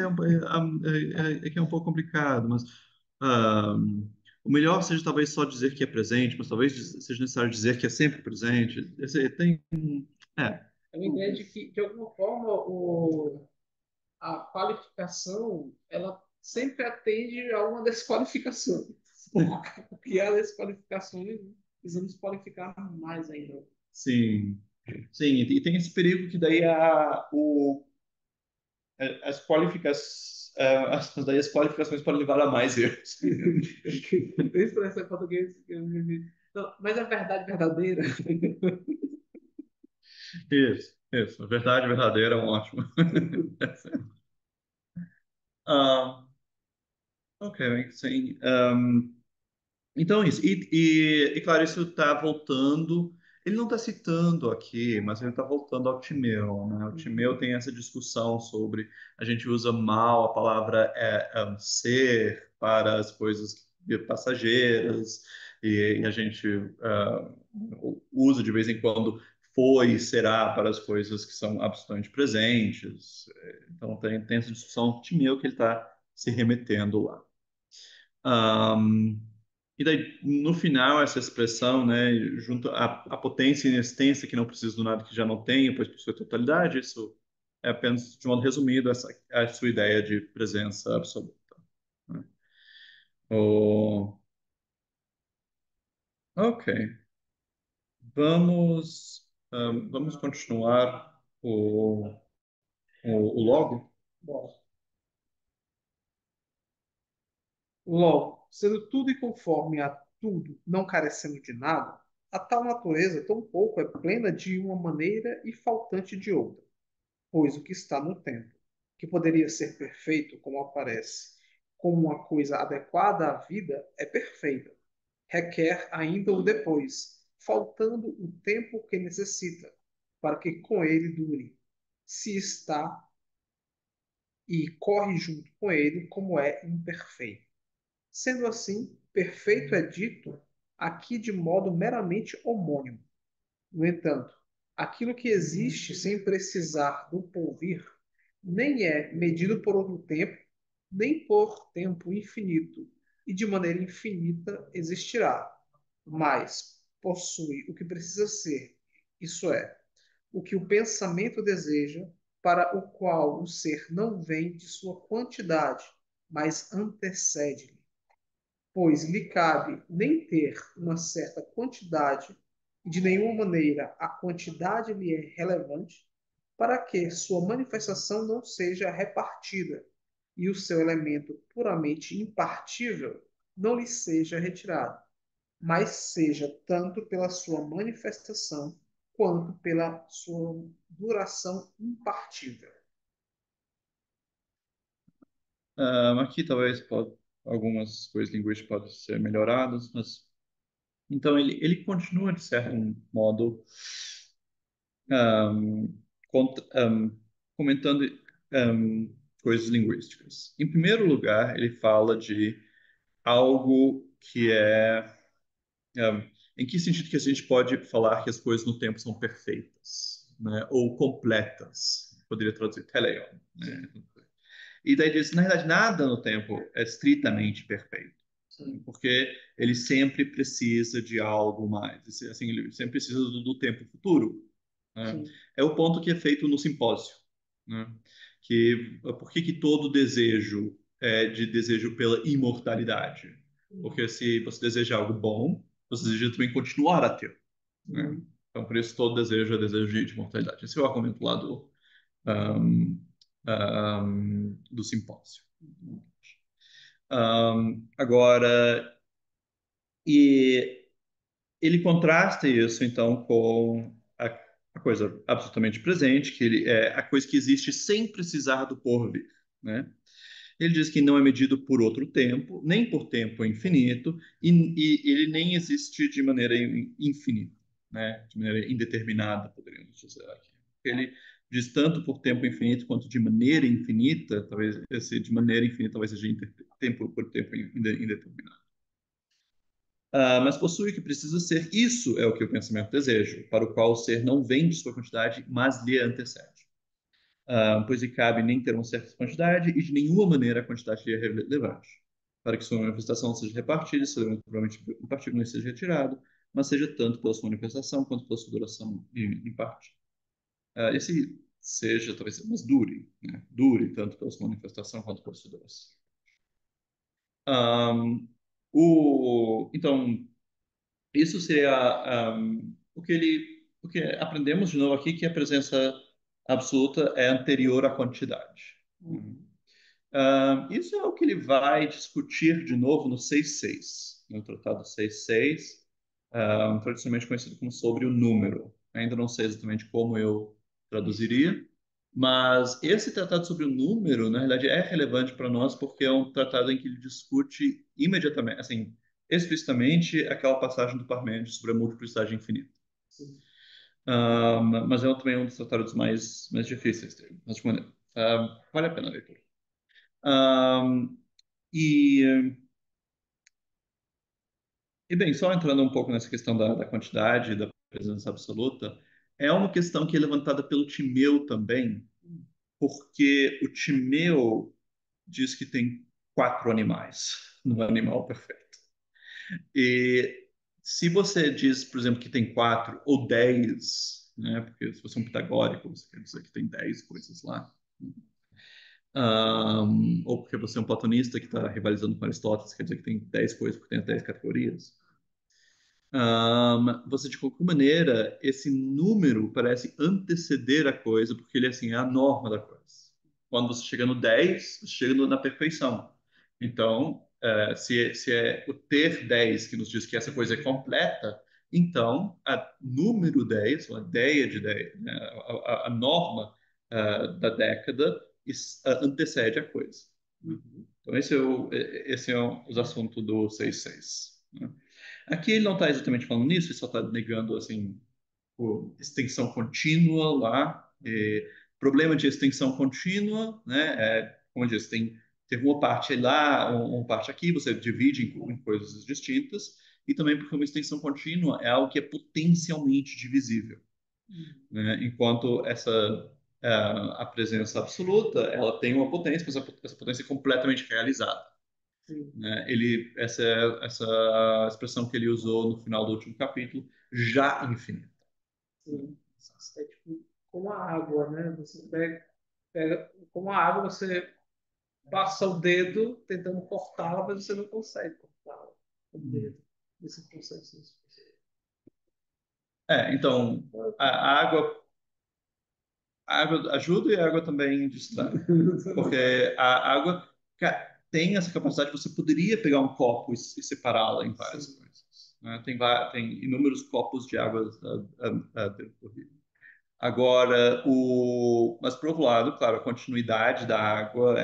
que é um pouco complicado, mas ah, o melhor seja talvez só dizer que é presente, mas talvez seja necessário dizer que é sempre presente. Tem, é, É uma ideia de que, de alguma forma, a qualificação, ela sempre atende a uma desqualificação. Porque há desqualificações, precisamos qualificar mais ainda. sim, sim, e tem esse perigo que daí as qualificações, daí as qualificações podem levar a mais erros. Tem expressão em português que eu me vi. Não, mas a verdade verdadeira. Isso, verdade verdadeira é um ótimo. Ah, ok, sim. Então, isso. E, claro, isso está voltando. Ele não está citando aqui, mas ele está voltando ao Timeu, né? O Timeu tem essa discussão sobre a gente usa mal a palavra ser para as coisas passageiras, e a gente usa de vez em quando foi e será para as coisas que são absolutamente presentes. Então tem essa discussão de meu que ele está se remetendo lá. Um, e daí, no final, essa expressão, né, junto à potência e inexistência, que não precisa do nada que já não tenha, pois possui totalidade, isso é apenas, de modo resumido, essa é a sua ideia de presença absoluta. Né? O... Ok, vamos continuar o logo. Bom, logo, sendo tudo e conforme a tudo, não carecendo de nada, a tal natureza tampouco é plena de uma maneira e faltante de outra, pois o que está no tempo, que poderia ser perfeito como aparece, como uma coisa adequada à vida, é perfeita. Requer ainda o depois, faltando o tempo que necessita, para que com ele dure. Se está e corre junto com ele, como é imperfeito. Sendo assim, perfeito é dito aqui de modo meramente homônimo. No entanto, aquilo que existe sem precisar do porvir, nem é medido por outro tempo, nem por tempo infinito, e de maneira infinita existirá, mas possui o que precisa ser, isso é, o que o pensamento deseja, para o qual o ser não vem de sua quantidade, mas antecede-lhe, pois lhe cabe nem ter uma certa quantidade, e de nenhuma maneira a quantidade lhe é relevante, para que sua manifestação não seja repartida e o seu elemento puramente impartível não lhe seja retirado, mas seja tanto pela sua manifestação quanto pela sua duração impartível. Aqui talvez algumas coisas linguísticas podem ser melhoradas, mas então ele continua de certo modo um, comentando coisas linguísticas. Em primeiro lugar, ele fala de algo que é um, em que sentido que a gente pode falar que as coisas no tempo são perfeitas, né? Ou completas? Poderia traduzir teleion, né? E daí diz, na verdade, nada no tempo é estritamente perfeito, porque ele sempre precisa de algo mais. Assim, ele sempre precisa do tempo futuro. Né? Sim, É o ponto que é feito no simpósio. Né? Por que todo desejo é de desejo pela imortalidade? Porque se você deseja algo bom, você deseja também continuar a ter. Né? Então, por isso, todo desejo é desejo de imortalidade. Esse é o argumento lá um, do simpósio. Agora, e ele contrasta isso, então, com a coisa absolutamente presente, que ele é a coisa que existe sem precisar do porvir, né? Ele diz que não é medido por outro tempo, nem por tempo infinito, e ele nem existe de maneira infinita, né? De maneira indeterminada, poderíamos dizer aqui. Ele diz tanto por tempo infinito quanto de maneira infinita, talvez esse de maneira infinita talvez seja tempo por tempo indeterminado. Mas possui o que precisa ser. Isso é o que o pensamento deseja, para o qual o ser não vem de sua quantidade, mas lhe antecede. Pois lhe cabe nem ter uma certa quantidade e de nenhuma maneira a quantidade lhe é relevante. Para que sua manifestação seja repartida, seu elemento provavelmente impartível não seja retirado, mas seja tanto pela sua manifestação quanto pela sua duração impartida. Esse seja, talvez, mas dure, né? Dure tanto pela sua manifestação quanto pela sua duração. Um, então, isso seria o que aprendemos de novo aqui, que a presença absoluta é anterior à quantidade. Isso é o que ele vai discutir de novo no 6.6, no Tratado 6.6, tradicionalmente conhecido como sobre o número. Ainda não sei exatamente como eu traduziria, mas esse tratado sobre o número, na realidade, é relevante para nós porque é um tratado em que ele discute imediatamente, assim, explicitamente aquela passagem do Parmênides sobre a multiplicidade infinita. Mas é também um dos tratados mais difíceis dele, mas de maneira. Vale a pena a leitura. Um, e E bem, só entrando um pouco nessa questão da quantidade e da presença absoluta, é uma questão que é levantada pelo Timeu também, porque o Timeu diz que tem quatro animais no animal perfeito. E se você diz, por exemplo, que tem quatro ou 10, né, porque se você é um pitagórico, você quer dizer que tem 10 coisas lá, ou porque você é um platonista que está rivalizando com Aristóteles, quer dizer que tem 10 coisas porque tem 10 categorias. Você, de qualquer maneira, esse número parece anteceder a coisa, porque ele assim, é a norma da coisa. Quando você chega no 10, você chega na perfeição. Então, se é o ter 10 que nos diz que essa coisa é completa, então, a número 10, ou a ideia de 10, né, a norma da década, antecede a coisa. Então, esse é os assuntos do 6.6. Né? Aqui ele não está exatamente falando nisso, ele só está negando assim, extensão contínua lá. Problema de extensão contínua, né? Como eu disse, tem uma parte lá, uma parte aqui, você divide em coisas distintas, e também porque uma extensão contínua é algo que é potencialmente divisível, né? Enquanto a presença absoluta, ela tem uma potência, mas essa potência é completamente realizada, Sim, né? Essa expressão que ele usou no final do último capítulo, já infinita. sim. É tipo como a água, né? Você pega como a água, você passa o dedo tentando cortá-la, mas você não consegue cortá-la com o dedo. Esse processo. Então, a, a água, a água ajuda e a água também distrai. Porque a água tem essa capacidade, você poderia pegar um copo e separá-la em várias Sim, coisas. Né? Tem inúmeros copos de água dentro do rio. Agora, mas por outro lado, claro, a continuidade da água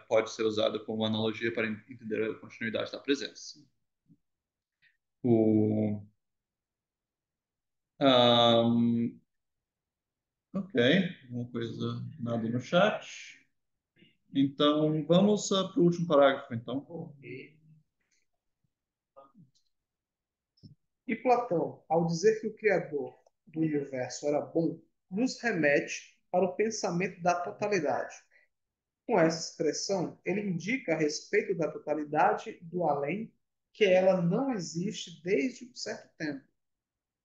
pode ser usada como analogia para entender a continuidade da presença. O, um, ok, uma coisa, nada no chat. Então, vamos para o último parágrafo, então. e Platão, ao dizer que o Criador do universo era bom, nos remete para o pensamento da totalidade. Com essa expressão, ele indica a respeito da totalidade do além que ela não existe desde um certo tempo,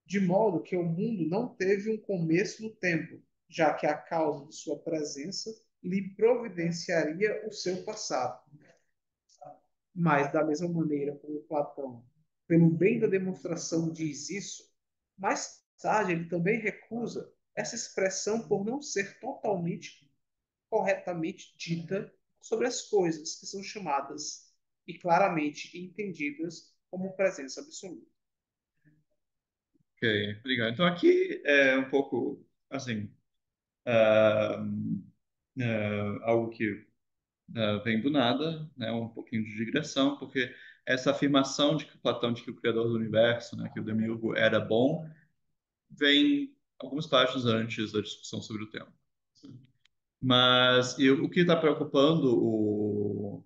de modo que o mundo não teve um começo no tempo, já que a causa de sua presença lhe providenciaria o seu passado. Mas, da mesma maneira como Platão, pelo bem da demonstração, diz isso, mais tarde ele também recusa essa expressão por não ser totalmente corretamente dita sobre as coisas que são chamadas e claramente entendidas como presença absoluta. Ok, obrigado. Então, aqui é um pouco, assim, ah, algo que vem do nada, né, um pouquinho de digressão, porque essa afirmação de que Platão, de que o criador do universo, né, que o Demiurgo era bom, vem algumas páginas antes da discussão sobre o tema. Mas o que está preocupando o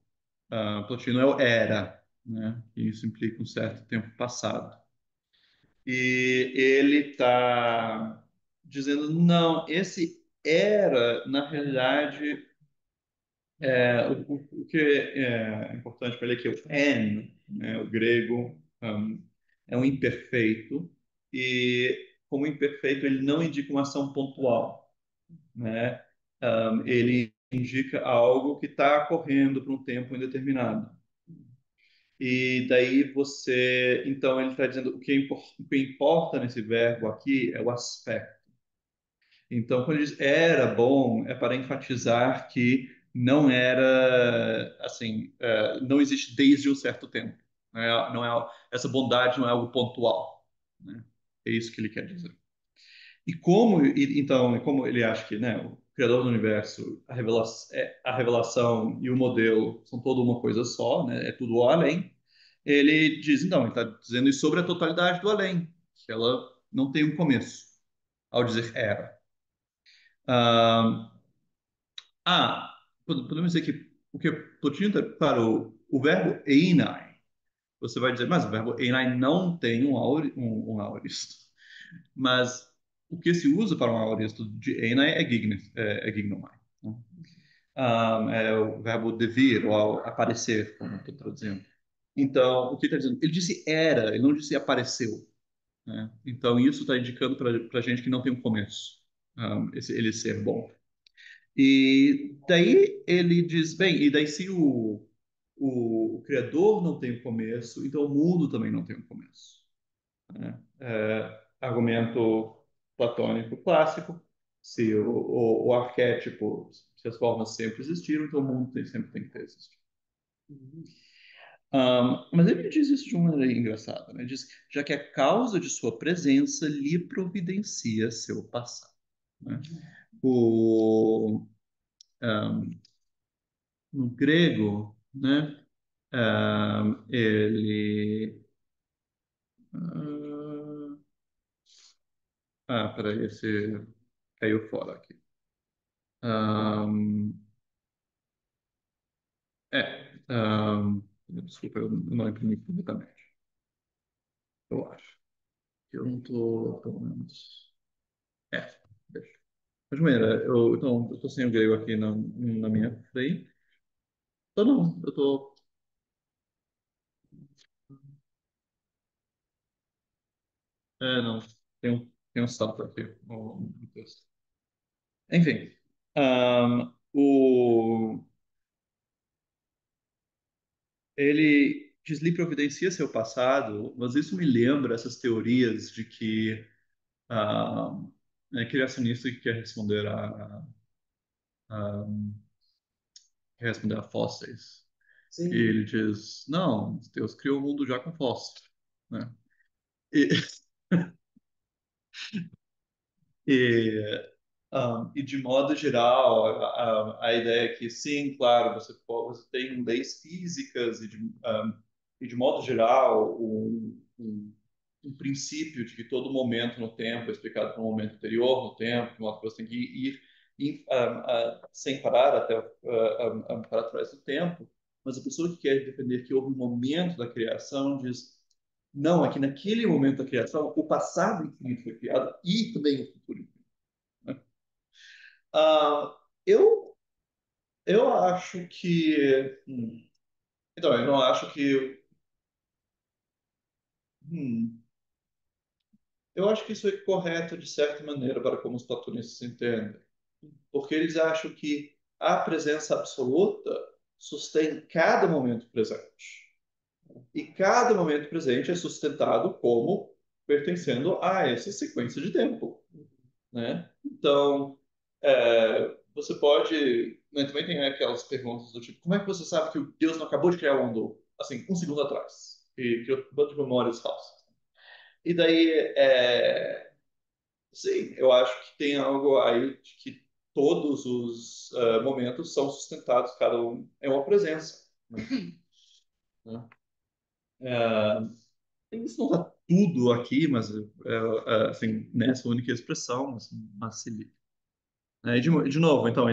Plotino é o era, né? E isso implica um certo tempo passado. E ele está dizendo, não, esse era, na realidade, o que é importante para ele é que o N, né, o grego, é um imperfeito, e como imperfeito ele não indica uma ação pontual, né? Ele indica algo que está correndo por um tempo indeterminado. E daí então ele está dizendo o que importa nesse verbo aqui é o aspecto. Então, quando ele diz era bom, é para enfatizar que não era assim, não existe desde um certo tempo. Essa bondade não é algo pontual, né? É isso que ele quer dizer. Como ele acha que, né, o criador do universo, a revelação e o modelo são toda uma coisa só, né? É tudo o além. Ele diz, então, ele está dizendo isso sobre a totalidade do além, que ela não tem um começo, ao dizer era. Ah, podemos dizer que o que Plotino para o verbo einai, você vai dizer, mas o verbo enai não tem um aoristo. Mas o que se usa para um aoristo de enai é gignomai. Né? É o verbo devir, ou aparecer, como eu estou traduzindo. Então, o que está dizendo? Ele disse era, ele não disse apareceu. Né? Então, isso está indicando para a gente que não tem um começo, ele ser bom. E daí ele diz, bem, e daí se o Criador não tem um começo, então o mundo também não tem um começo. Né? Argumento platônico clássico, se o arquétipo, se as formas sempre existiram, então o mundo sempre tem que ter existido. Mas ele diz isso de uma maneira engraçada, né? Ele diz, já que a causa de sua presença lhe providencia seu passado. Né? O, um, no grego, né? Ele. Peraí, esse caiu fora aqui. Um, desculpa, eu não imprimi completamente. Eu acho. Eu não tô, pelo menos. É, deixa. Mas, maneira, então, eu tô sem o grego aqui na minha frente. Tô não, eu tô. Não. Tem um salto aqui no texto. Enfim. Ele diz lhe providencia seu passado, mas isso me lembra essas teorias de que ah, criacionista que quer responder a fósseis. Que Sim. ele diz, não, Deus criou o mundo já com fósseis. Né? E, e, e de modo geral, a ideia é que sim, claro, você tem leis físicas e de modo geral, um princípio de que todo momento no tempo é explicado por um momento anterior no tempo, de modo que você tem que sem parar até para trás do tempo. Mas a pessoa que quer defender que houve um momento da criação diz, não, é que naquele momento da criação, o passado infinito foi criado e também o futuro infinito. Né? Ah, eu, eu acho que. Então, eu não acho que. hum, eu acho que isso é correto de certa maneira para como os platonistas entendem. Porque eles acham que a presença absoluta sustém cada momento presente. E cada momento presente é sustentado como pertencendo a essa sequência de tempo. Né? Então, você pode. Né, também tem aquelas perguntas do tipo: como é que você sabe que o Deus não acabou de criar o mundo assim, um segundo atrás? E criou um bando de memórias falsas. E daí, sim, eu acho que tem algo aí de que todos os momentos são sustentados, cada um é uma presença. Né? É, isso não está tudo aqui, mas assim, nessa única expressão, mas se liga. De novo, então,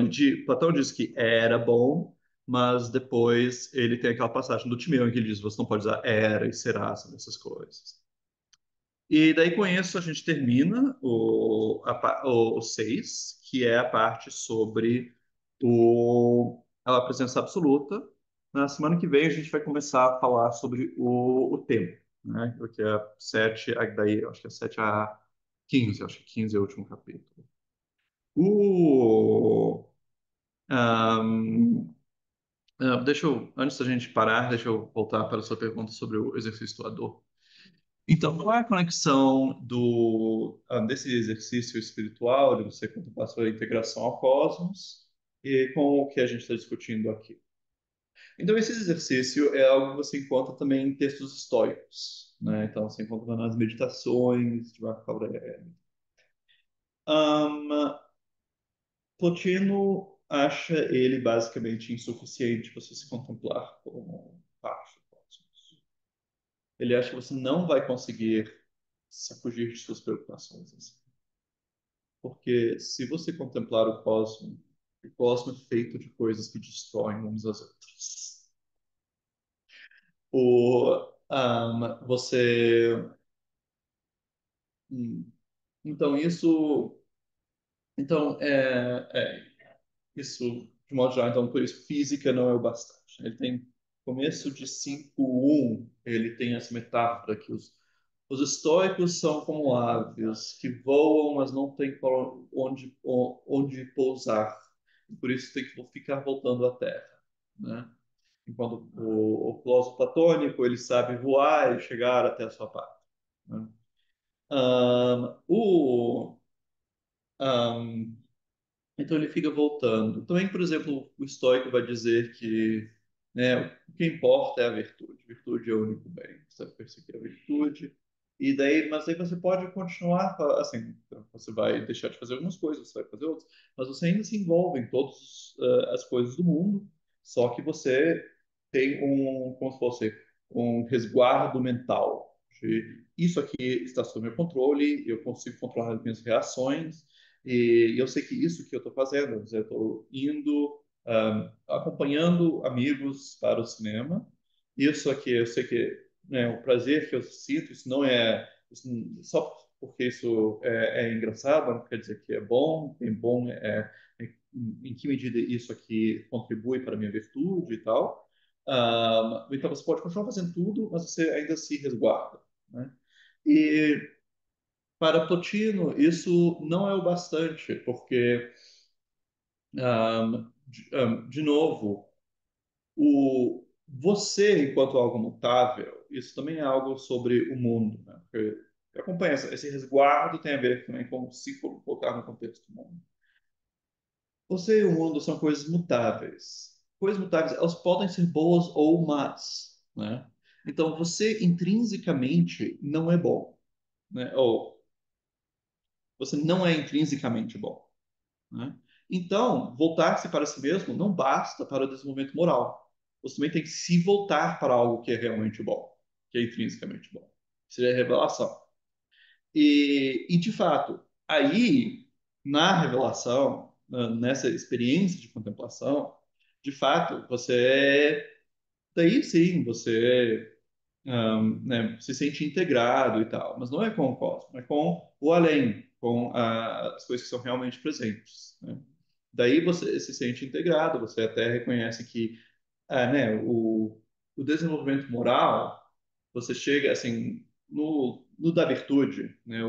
Platão diz que era bom, mas depois ele tem aquela passagem do Timeu em que ele diz: você não pode usar era e será sobre essas coisas. E daí com isso a gente termina o 6, que é a parte sobre a presença absoluta. Na semana que vem a gente vai começar a falar sobre o tempo, né? Que é 7, daí, acho que é 7 a 15, acho que 15 é o último capítulo. O, ahm, antes da gente parar, deixa eu voltar para a sua pergunta sobre o exercício doador. Então, qual é a conexão desse exercício espiritual, de você contemplar sua integração ao cosmos, e com o que a gente está discutindo aqui? Então, esse exercício é algo que você encontra também em textos estoicos, né? Então, você encontra nas meditações de Marco Aurélio. Um, Plotino acha ele basicamente insuficiente você se contemplar como parte do cosmos. Ele acha que você não vai conseguir se fugir de suas preocupações. Assim. Porque se você contemplar o cosmo é feito de coisas que destroem uns às outras. Você. hum, Então, isso. Então, isso, de modo geral, então, por isso, física não é o bastante. Ele tem começo de 5:1, ele tem essa metáfora que os estoicos são como aves que voam, mas não tem onde pousar. E por isso tem que ficar voltando à terra, né? Enquanto o filósofo platônico, ele sabe voar e chegar até a sua pátria, né? Ahn, o, ahn, então ele fica voltando. Também, por exemplo, o estoico vai dizer que, né, o que importa é a virtude. Virtude é o único bem. Você vai perseguir a virtude. E daí, mas aí você pode continuar assim, você vai deixar de fazer algumas coisas, você vai fazer outras, mas você ainda se envolve em todas as coisas do mundo, só que você tem como se fosse um resguardo mental. De isso aqui está sob meu controle, eu consigo controlar as minhas reações, e eu sei que isso que eu estou fazendo, eu estou indo, acompanhando amigos para o cinema. Isso aqui, eu sei que, né, o prazer que eu sinto, isso não é só porque isso é engraçado, não quer dizer que é bom. Em bom em que medida isso aqui contribui para a minha virtude e tal. Então você pode continuar fazendo tudo, mas você ainda se resguarda, né? E para Plotino, isso não é o bastante, porque, de novo, você, enquanto algo mutável, isso também é algo sobre o mundo, né? Porque acompanha esse resguardo tem a ver também com se colocar no contexto do mundo. Você e o mundo são coisas mutáveis. Coisas mutáveis, elas podem ser boas ou más, né? Então, você intrinsecamente não é bom, né? Ou você não é intrinsecamente bom, né? Então, voltar-se para si mesmo não basta para o desenvolvimento moral. Você também tem que se voltar para algo que é realmente bom, que é intrinsecamente bom. Seria a revelação. De fato, aí, na revelação, nessa experiência de contemplação, de fato, daí sim, você né, se sente integrado e tal, mas não é com o cosmos, é com o além, com as coisas que são realmente presentes, né? Daí você se sente integrado, você até reconhece que né, o desenvolvimento moral, você chega assim, no da virtude, né,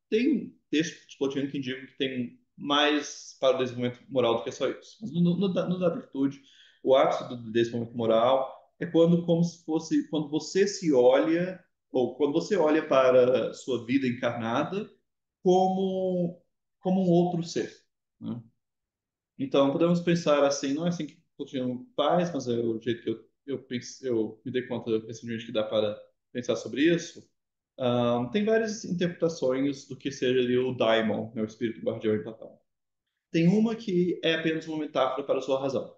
tem textos de Plotino que indicam que tem mais para o desenvolvimento moral do que só isso. Mas no da virtude, o ápice do desenvolvimento moral é quando, como se fosse, quando você se olha, ou quando você olha para a sua vida encarnada como, como um outro ser, né? Então, podemos pensar assim, não é assim que o Plotino faz, mas é o jeito que eu me dei conta recentemente que dá para pensar sobre isso. Tem várias interpretações do que seja ali o daimon, né, o espírito guardião em Platão. Tem uma que é apenas uma metáfora para a sua razão.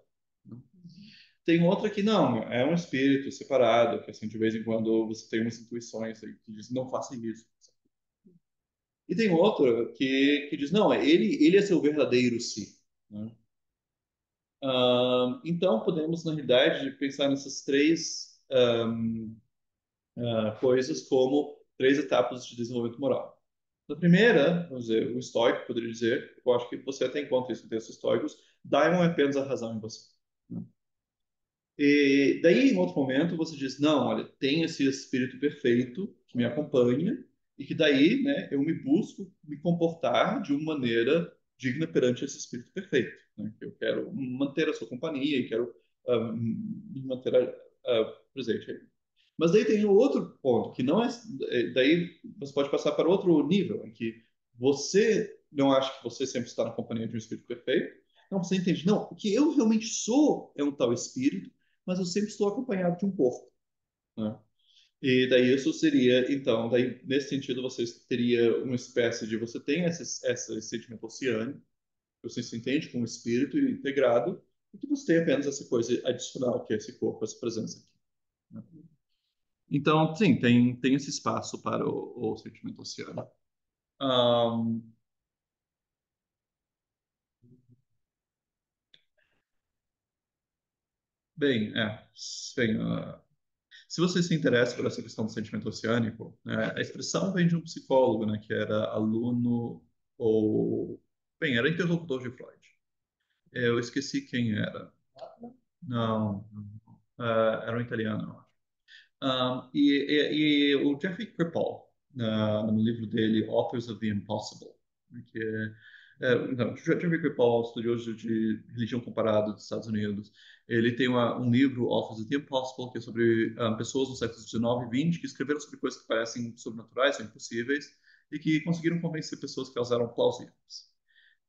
Tem outra que não, é um espírito separado, que assim, de vez em quando você tem umas intuições aí que diz, não faça isso. E tem outra que diz, não, ele é seu verdadeiro si, né? Então, podemos, na realidade, pensar nessas três coisas como três etapas de desenvolvimento moral. Na primeira, vamos dizer, o estoico poderia dizer, eu acho que você até encontra isso em textos estoicos, daimon é apenas a razão em você, né? E daí, em outro momento, você diz, não, olha, tem esse espírito perfeito que me acompanha e que daí, né, eu me busco me comportar de uma maneira digna perante esse espírito perfeito, né? Que eu quero manter a sua companhia e quero me manter presente aí. Mas daí tem o outro ponto, que não daí você pode passar para outro nível, em que você não acha que você sempre está na companhia de um espírito perfeito. Não, você entende, não, o que eu realmente sou é um tal espírito, mas eu sempre estou acompanhado de um corpo, né? E daí isso seria, então, daí nesse sentido você teria uma espécie de, você tem esse sentimento oceânico, você se entende como um espírito integrado, e que você tem apenas essa coisa adicional, que é esse corpo, essa presença aqui, né? Então, sim, tem esse espaço para o sentimento oceânico. Ahn, bem, bem, se você se interessa por essa questão do sentimento oceânico, né, a expressão vem de um psicólogo, né, que era aluno ou, bem, era interlocutor de Freud. Eu esqueci quem era. Não, era um italiano, eu acho. E o Jeffrey Kripal, no livro dele, Authors of the Impossible, né, que não, Jeffrey Kripal, estudioso de religião comparada dos Estados Unidos, ele tem um livro, Authors of the Impossible, que é sobre pessoas no século XIX e XX que escreveram sobre coisas que parecem sobrenaturais ou impossíveis e que conseguiram convencer pessoas que elas eram plausíveis.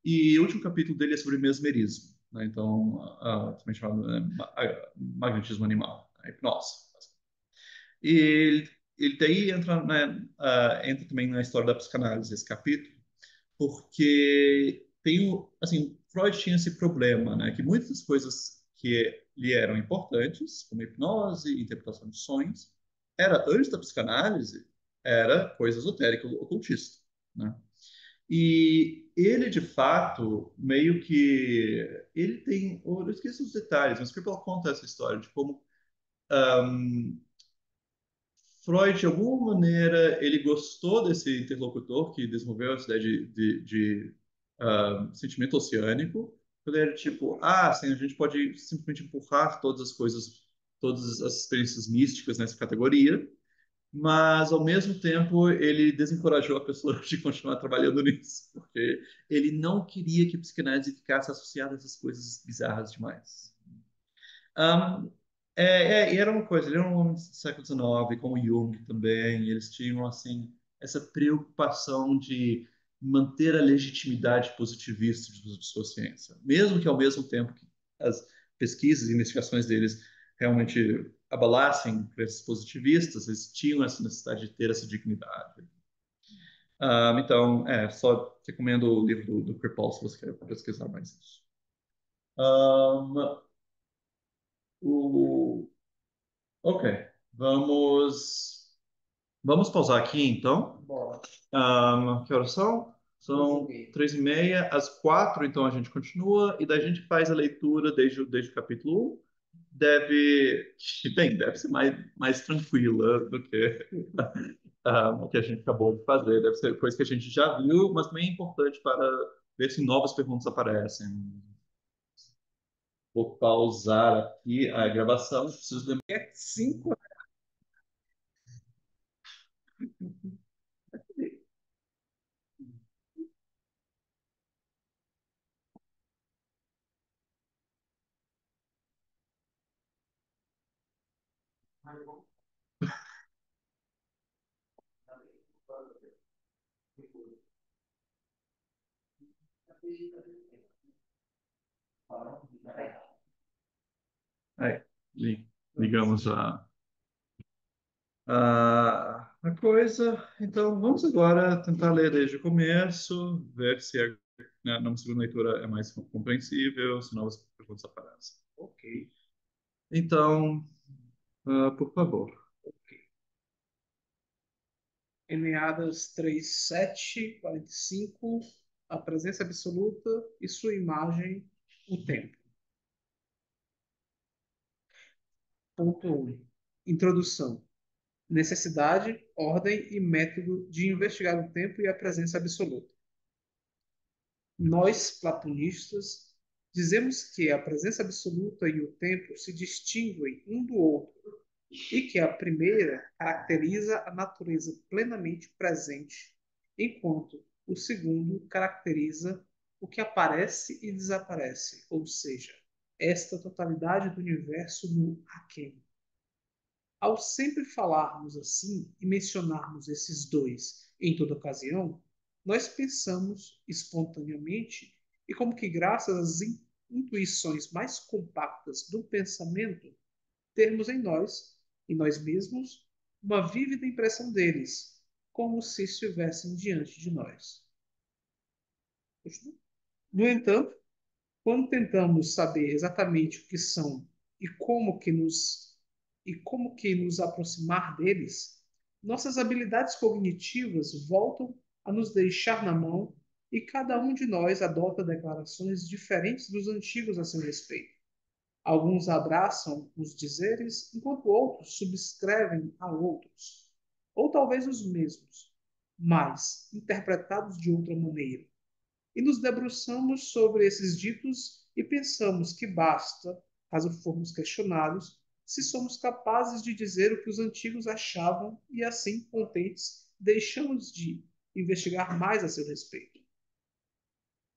E o último capítulo dele é sobre mesmerismo, né? Então, também chamado magnetismo animal, a hipnose. E ele daí entra, né, entra também na história da psicanálise, esse capítulo, porque assim, Freud tinha esse problema, né, que muitas coisas que lhe eram importantes, como hipnose, interpretação de sonhos, era antes da psicanálise, era coisa esotérica, ocultista, né? E ele, de fato, meio que ele tem, eu esqueci os detalhes, mas Kripal conta essa história de como Freud, de alguma maneira, ele gostou desse interlocutor que desenvolveu essa ideia de sentimento oceânico. Ele era tipo, assim, a gente pode simplesmente empurrar todas as coisas, todas as experiências místicas nessa categoria, mas, ao mesmo tempo, ele desencorajou a pessoa de continuar trabalhando nisso, porque ele não queria que a psicanálise ficasse associada a essas coisas bizarras demais. Um, e era uma coisa, ele era um homem do século XIX, como Jung também, e eles tinham, assim, essa preocupação de manter a legitimidade positivista de sua ciência, mesmo que ao mesmo tempo que as pesquisas e investigações deles realmente abalassem crenças positivistas, eles tinham essa necessidade de ter essa dignidade. Então, só recomendo o livro do Kripal se você quer pesquisar mais isso. Um, o Ok, vamos pausar aqui então. Bora. Que horas são? São 3:30. Às 4, então a gente continua e daí a gente faz a leitura desde o capítulo 1. Deve ser mais tranquila do que o que a gente acabou de fazer. Deve ser coisa que a gente já viu, mas também é importante para ver se novas perguntas aparecem. Vou pausar aqui a gravação. Preciso lembrar. É 5. Aí, ligamos a coisa. Então, vamos agora tentar ler desde o começo, ver se na segunda leitura é mais compreensível, se novas perguntas aparecem. Ok. Então, por favor. Eneadas 3, 7, 45, a presença absoluta e sua imagem, o tempo. Ponto 1. Introdução. Necessidade, ordem e método de investigar o tempo e a presença absoluta. Nós, platonistas, dizemos que a presença absoluta e o tempo se distinguem um do outro e que a primeira caracteriza a natureza plenamente presente, enquanto o segundo caracteriza o que aparece e desaparece, ou seja, esta totalidade do universo no aquém. Ao sempre falarmos assim e mencionarmos esses dois em toda ocasião, nós pensamos espontaneamente e como que graças às intuições mais compactas do pensamento, termos em nós mesmos, uma vívida impressão deles, como se estivessem diante de nós. No entanto, quando tentamos saber exatamente o que são e como que nos aproximar deles, nossas habilidades cognitivas voltam a nos deixar na mão e cada um de nós adota declarações diferentes dos antigos a seu respeito. Alguns abraçam os dizeres, enquanto outros subscrevem a outros, ou talvez os mesmos, mas interpretados de outra maneira. E nos debruçamos sobre esses ditos e pensamos que basta, caso formos questionados, se somos capazes de dizer o que os antigos achavam e, assim, contentes, deixamos de investigar mais a seu respeito.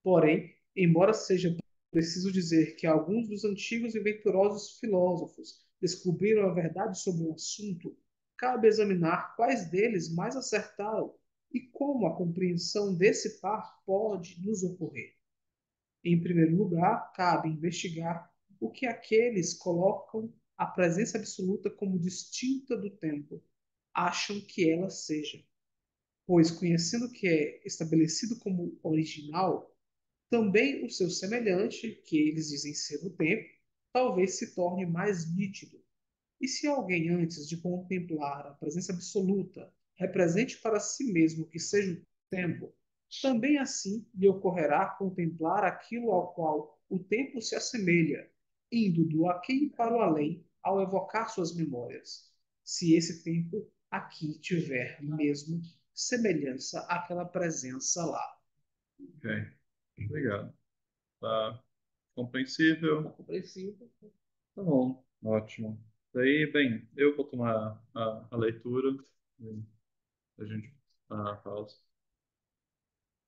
Porém, embora seja preciso dizer que alguns dos antigos e venturosos filósofos descobriram a verdade sobre o assunto, cabe examinar quais deles mais acertaram e como a compreensão desse par pode nos ocorrer. Em primeiro lugar, cabe investigar o que aqueles colocam a presença absoluta como distinta do tempo, acham que ela seja, pois conhecendo que é estabelecido como original, também o seu semelhante, que eles dizem ser o tempo, talvez se torne mais nítido. E se alguém, antes de contemplar a presença absoluta, represente para si mesmo que seja o tempo, também assim lhe ocorrerá contemplar aquilo ao qual o tempo se assemelha, indo do aqui para o além ao evocar suas memórias. Se esse tempo aqui tiver mesmo semelhança àquela presença lá. Ok, obrigado. Tá compreensível? Compreensível? Tá bom, ótimo. Daí, bem, eu vou tomar a leitura e a gente pausa.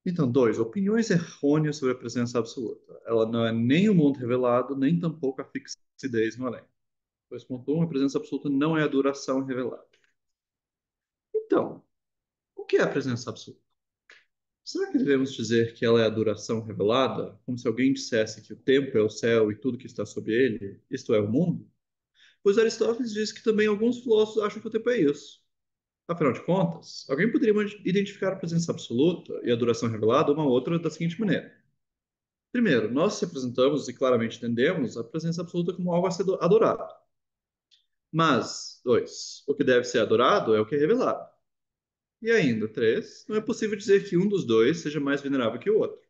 Então, dois, opiniões errôneas sobre a presença absoluta. Ela não é nem o mundo revelado, nem tampouco a fixidez no além. 2.1, a presença absoluta não é a duração revelada. Então, o que é a presença absoluta? Será que devemos dizer que ela é a duração revelada, como se alguém dissesse que o tempo é o céu e tudo que está sob ele, isto é, o mundo? Pois Aristóteles diz que também alguns filósofos acham que o tempo é isso. Afinal de contas, alguém poderia identificar a presença absoluta e a duração revelada uma outra da seguinte maneira. Primeiro, nós representamos e claramente entendemos a presença absoluta como algo a ser adorado. Mas, dois, o que deve ser adorado é o que é revelado. E ainda, três, não é possível dizer que um dos dois seja mais venerável que o outro.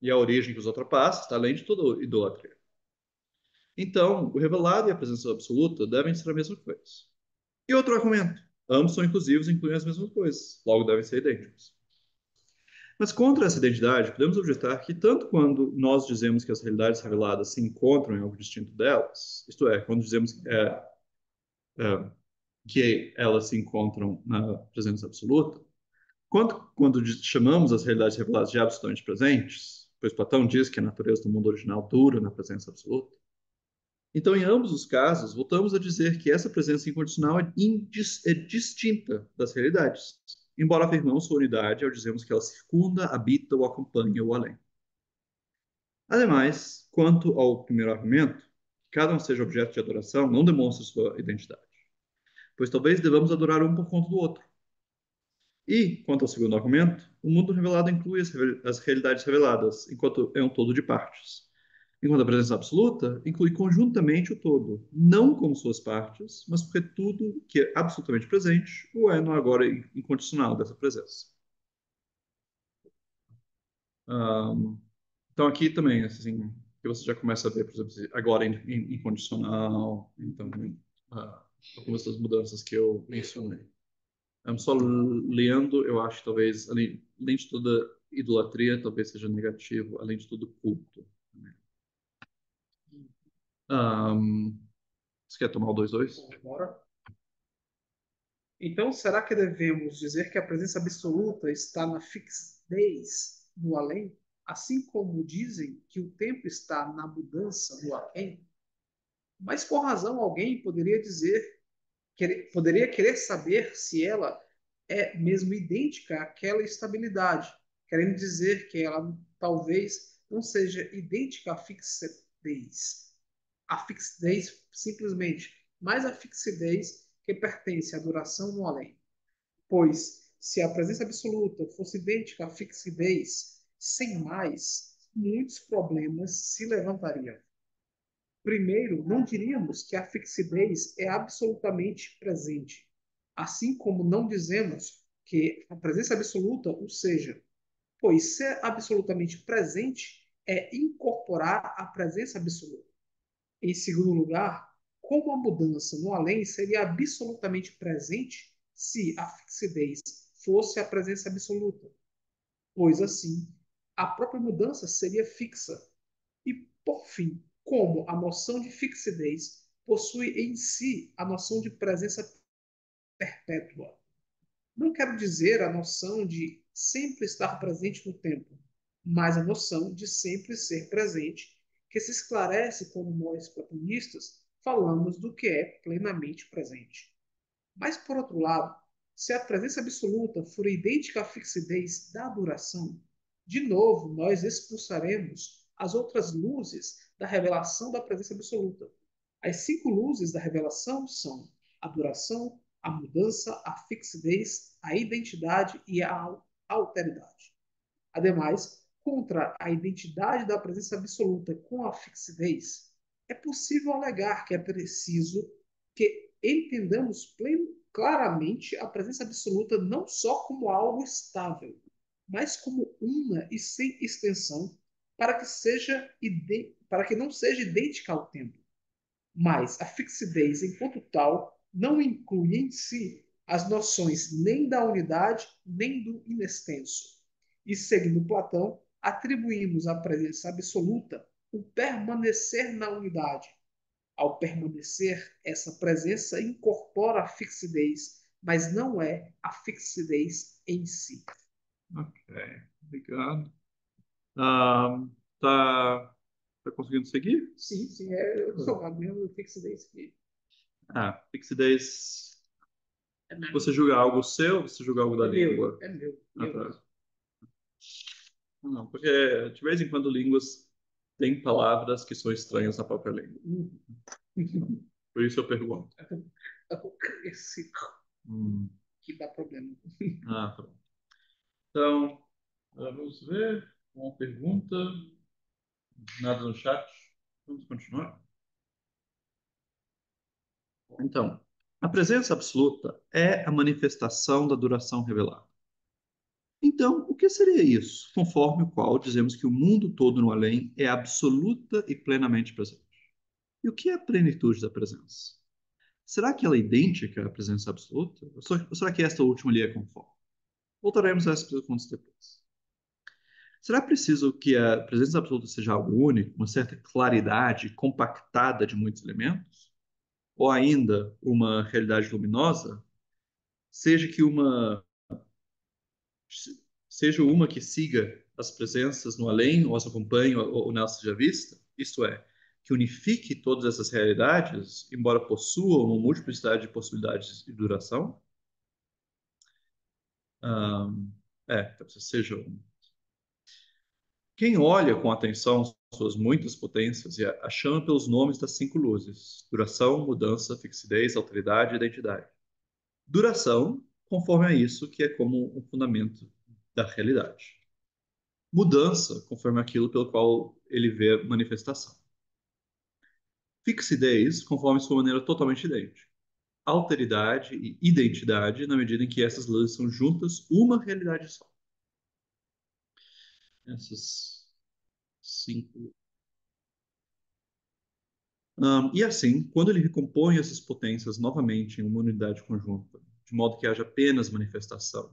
E a origem que os ultrapassa está além de toda idolatria. Então, o revelado e a presença absoluta devem ser a mesma coisa. E outro argumento. Ambos são inclusivos e incluem as mesmas coisas, logo devem ser idênticos. Mas contra essa identidade, podemos objetar que tanto quando nós dizemos que as realidades reveladas se encontram em algo distinto delas, isto é, quando dizemos é, que elas se encontram na presença absoluta, quanto quando chamamos as realidades reveladas de absolutamente presentes, pois Platão diz que a natureza do mundo original dura na presença absoluta, então, em ambos os casos, voltamos a dizer que essa presença incondicional é distinta das realidades, embora afirmamos sua unidade ao dizermos que ela circunda, habita ou acompanha o além. Ademais, quanto ao primeiro argumento, que cada um seja objeto de adoração, não demonstra sua identidade, pois talvez devamos adorar um por conta do outro. E, quanto ao segundo argumento, o mundo revelado inclui as realidades reveladas, enquanto é um todo de partes. Enquanto a presença absoluta inclui conjuntamente o todo, não como suas partes, mas porque tudo que é absolutamente presente o é no agora incondicional dessa presença. Um, então aqui também, assim, que você já começa a ver, por exemplo, agora incondicional, então algumas das mudanças que eu mencionei. Só lendo, eu acho que talvez, além de toda idolatria, talvez seja negativo, além de tudo culto. Um, você quer tomar o 2.2? Bora. Então, será que devemos dizer que a presença absoluta está na fixidez do além, assim como dizem que o tempo está na mudança do além? Mas com razão alguém poderia dizer, poderia querer saber se ela é mesmo idêntica àquela estabilidade, querendo dizer que ela talvez não seja idêntica à fixidez. A fixidez simplesmente, mas a fixidez que pertence à duração no além. Pois, se a presença absoluta fosse idêntica à fixidez, sem mais, muitos problemas se levantariam. Primeiro, não diríamos que a fixidez é absolutamente presente, assim como não dizemos que a presença absoluta o seja, pois ser absolutamente presente é incorporar a presença absoluta. Em segundo lugar, como a mudança no além seria absolutamente presente se a fixidez fosse a presença absoluta, pois assim a própria mudança seria fixa. E, por fim, como a noção de fixidez possui em si a noção de presença perpétua. Não quero dizer a noção de sempre estar presente no tempo, mas a noção de sempre ser presente, que se esclarece quando nós, platonistas, falamos do que é plenamente presente. Mas, por outro lado, se a presença absoluta for idêntica à fixidez da duração, de novo nós expulsaremos as outras luzes da revelação da presença absoluta. As cinco luzes da revelação são a duração, a mudança, a fixidez, a identidade e a alteridade. Ademais, contra a identidade da presença absoluta com a fixidez, é possível alegar que é preciso que entendamos claramente a presença absoluta não só como algo estável, mas como una e sem extensão, para que não seja idêntica ao tempo. Mas a fixidez, enquanto tal, não inclui em si as noções nem da unidade nem do inextenso. E, seguindo Platão, atribuímos à presença absoluta o permanecer na unidade. Ao permanecer, essa presença incorpora a fixidez, mas não é a fixidez em si. Ok, obrigado. Ah, tá, tá conseguindo seguir? Sim, sim, eu sou o mesmo fixidez que Ah, fixidez. é meu. Você julga algo seu ou você julga algo da É meu, língua? é meu, Ah, meu. tá. Não, porque de vez em quando línguas têm palavras que são estranhas na própria língua. Hum. Por isso eu pergunto. Esse Hum. que dá problema. Ah, tá bom. Então, vamos ver. Uma pergunta. Nada no chat. Vamos continuar. Então, a presença absoluta é a manifestação da duração revelada. Então, o que seria isso? Conforme o qual dizemos que o mundo todo no além é absoluta e plenamente presente. E o que é a plenitude da presença? Será que ela é idêntica à presença absoluta? Ou será que esta última lhe é conforme? Voltaremos a essas perguntas depois. Será preciso que a presença absoluta seja algo único, uma certa claridade compactada de muitos elementos? Ou ainda uma realidade luminosa? Seja que uma seja uma que siga as presenças no além, ou as acompanhe, ou nelas seja vista? Isto é, que unifique todas essas realidades, embora possua uma multiplicidade de possibilidades de duração? Um, talvez seja um. Quem olha com atenção suas muitas potências e a chama pelos nomes das cinco luzes: duração, mudança, fixidez, alteridade e identidade. Duração, conforme a isso que é como um fundamento da realidade. Mudança, conforme aquilo pelo qual ele vê manifestação. Fixidez, conforme sua maneira totalmente idêntica. Alteridade e identidade, na medida em que essas luzes são juntas uma realidade só. Essas cinco. E assim, quando ele recompõe essas potências novamente em uma unidade conjunta, de modo que haja apenas manifestação,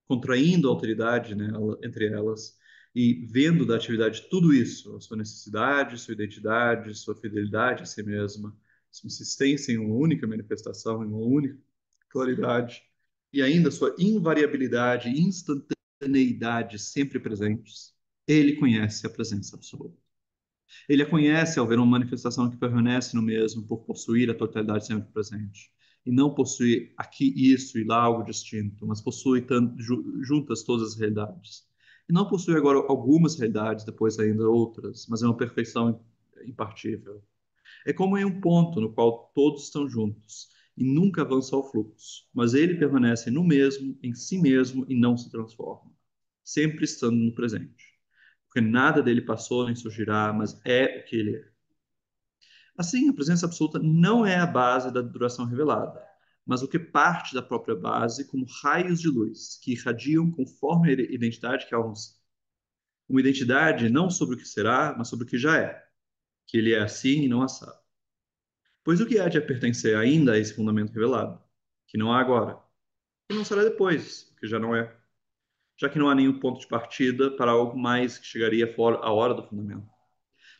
contraindo a alteridade, né, entre elas e vendo da atividade tudo isso, a sua necessidade, sua identidade, sua fidelidade a si mesma, sua insistência em uma única manifestação, em uma única claridade, e ainda sua invariabilidade e instantaneidade sempre presentes, ele conhece a presença absoluta. Ele a conhece ao ver uma manifestação que permanece no mesmo por possuir a totalidade sempre presente. E não possui aqui isso e lá algo distinto, mas possui juntas todas as realidades. E não possui agora algumas realidades, depois ainda outras, mas é uma perfeição impartível. É como em um ponto no qual todos estão juntos e nunca avança ao fluxo, mas ele permanece no mesmo, em si mesmo e não se transforma, sempre estando no presente. Porque nada dele passou nem surgirá, mas é o que ele é. Assim, a presença absoluta não é a base da duração revelada, mas o que parte da própria base como raios de luz que irradiam conforme a identidade que alcançam. Uma identidade não sobre o que será, mas sobre o que já é, que ele é assim e não assado. Pois o que há de pertencer ainda a esse fundamento revelado, que não há agora, e não será depois, que já não é, já que não há nenhum ponto de partida para algo mais que chegaria fora a hora do fundamento.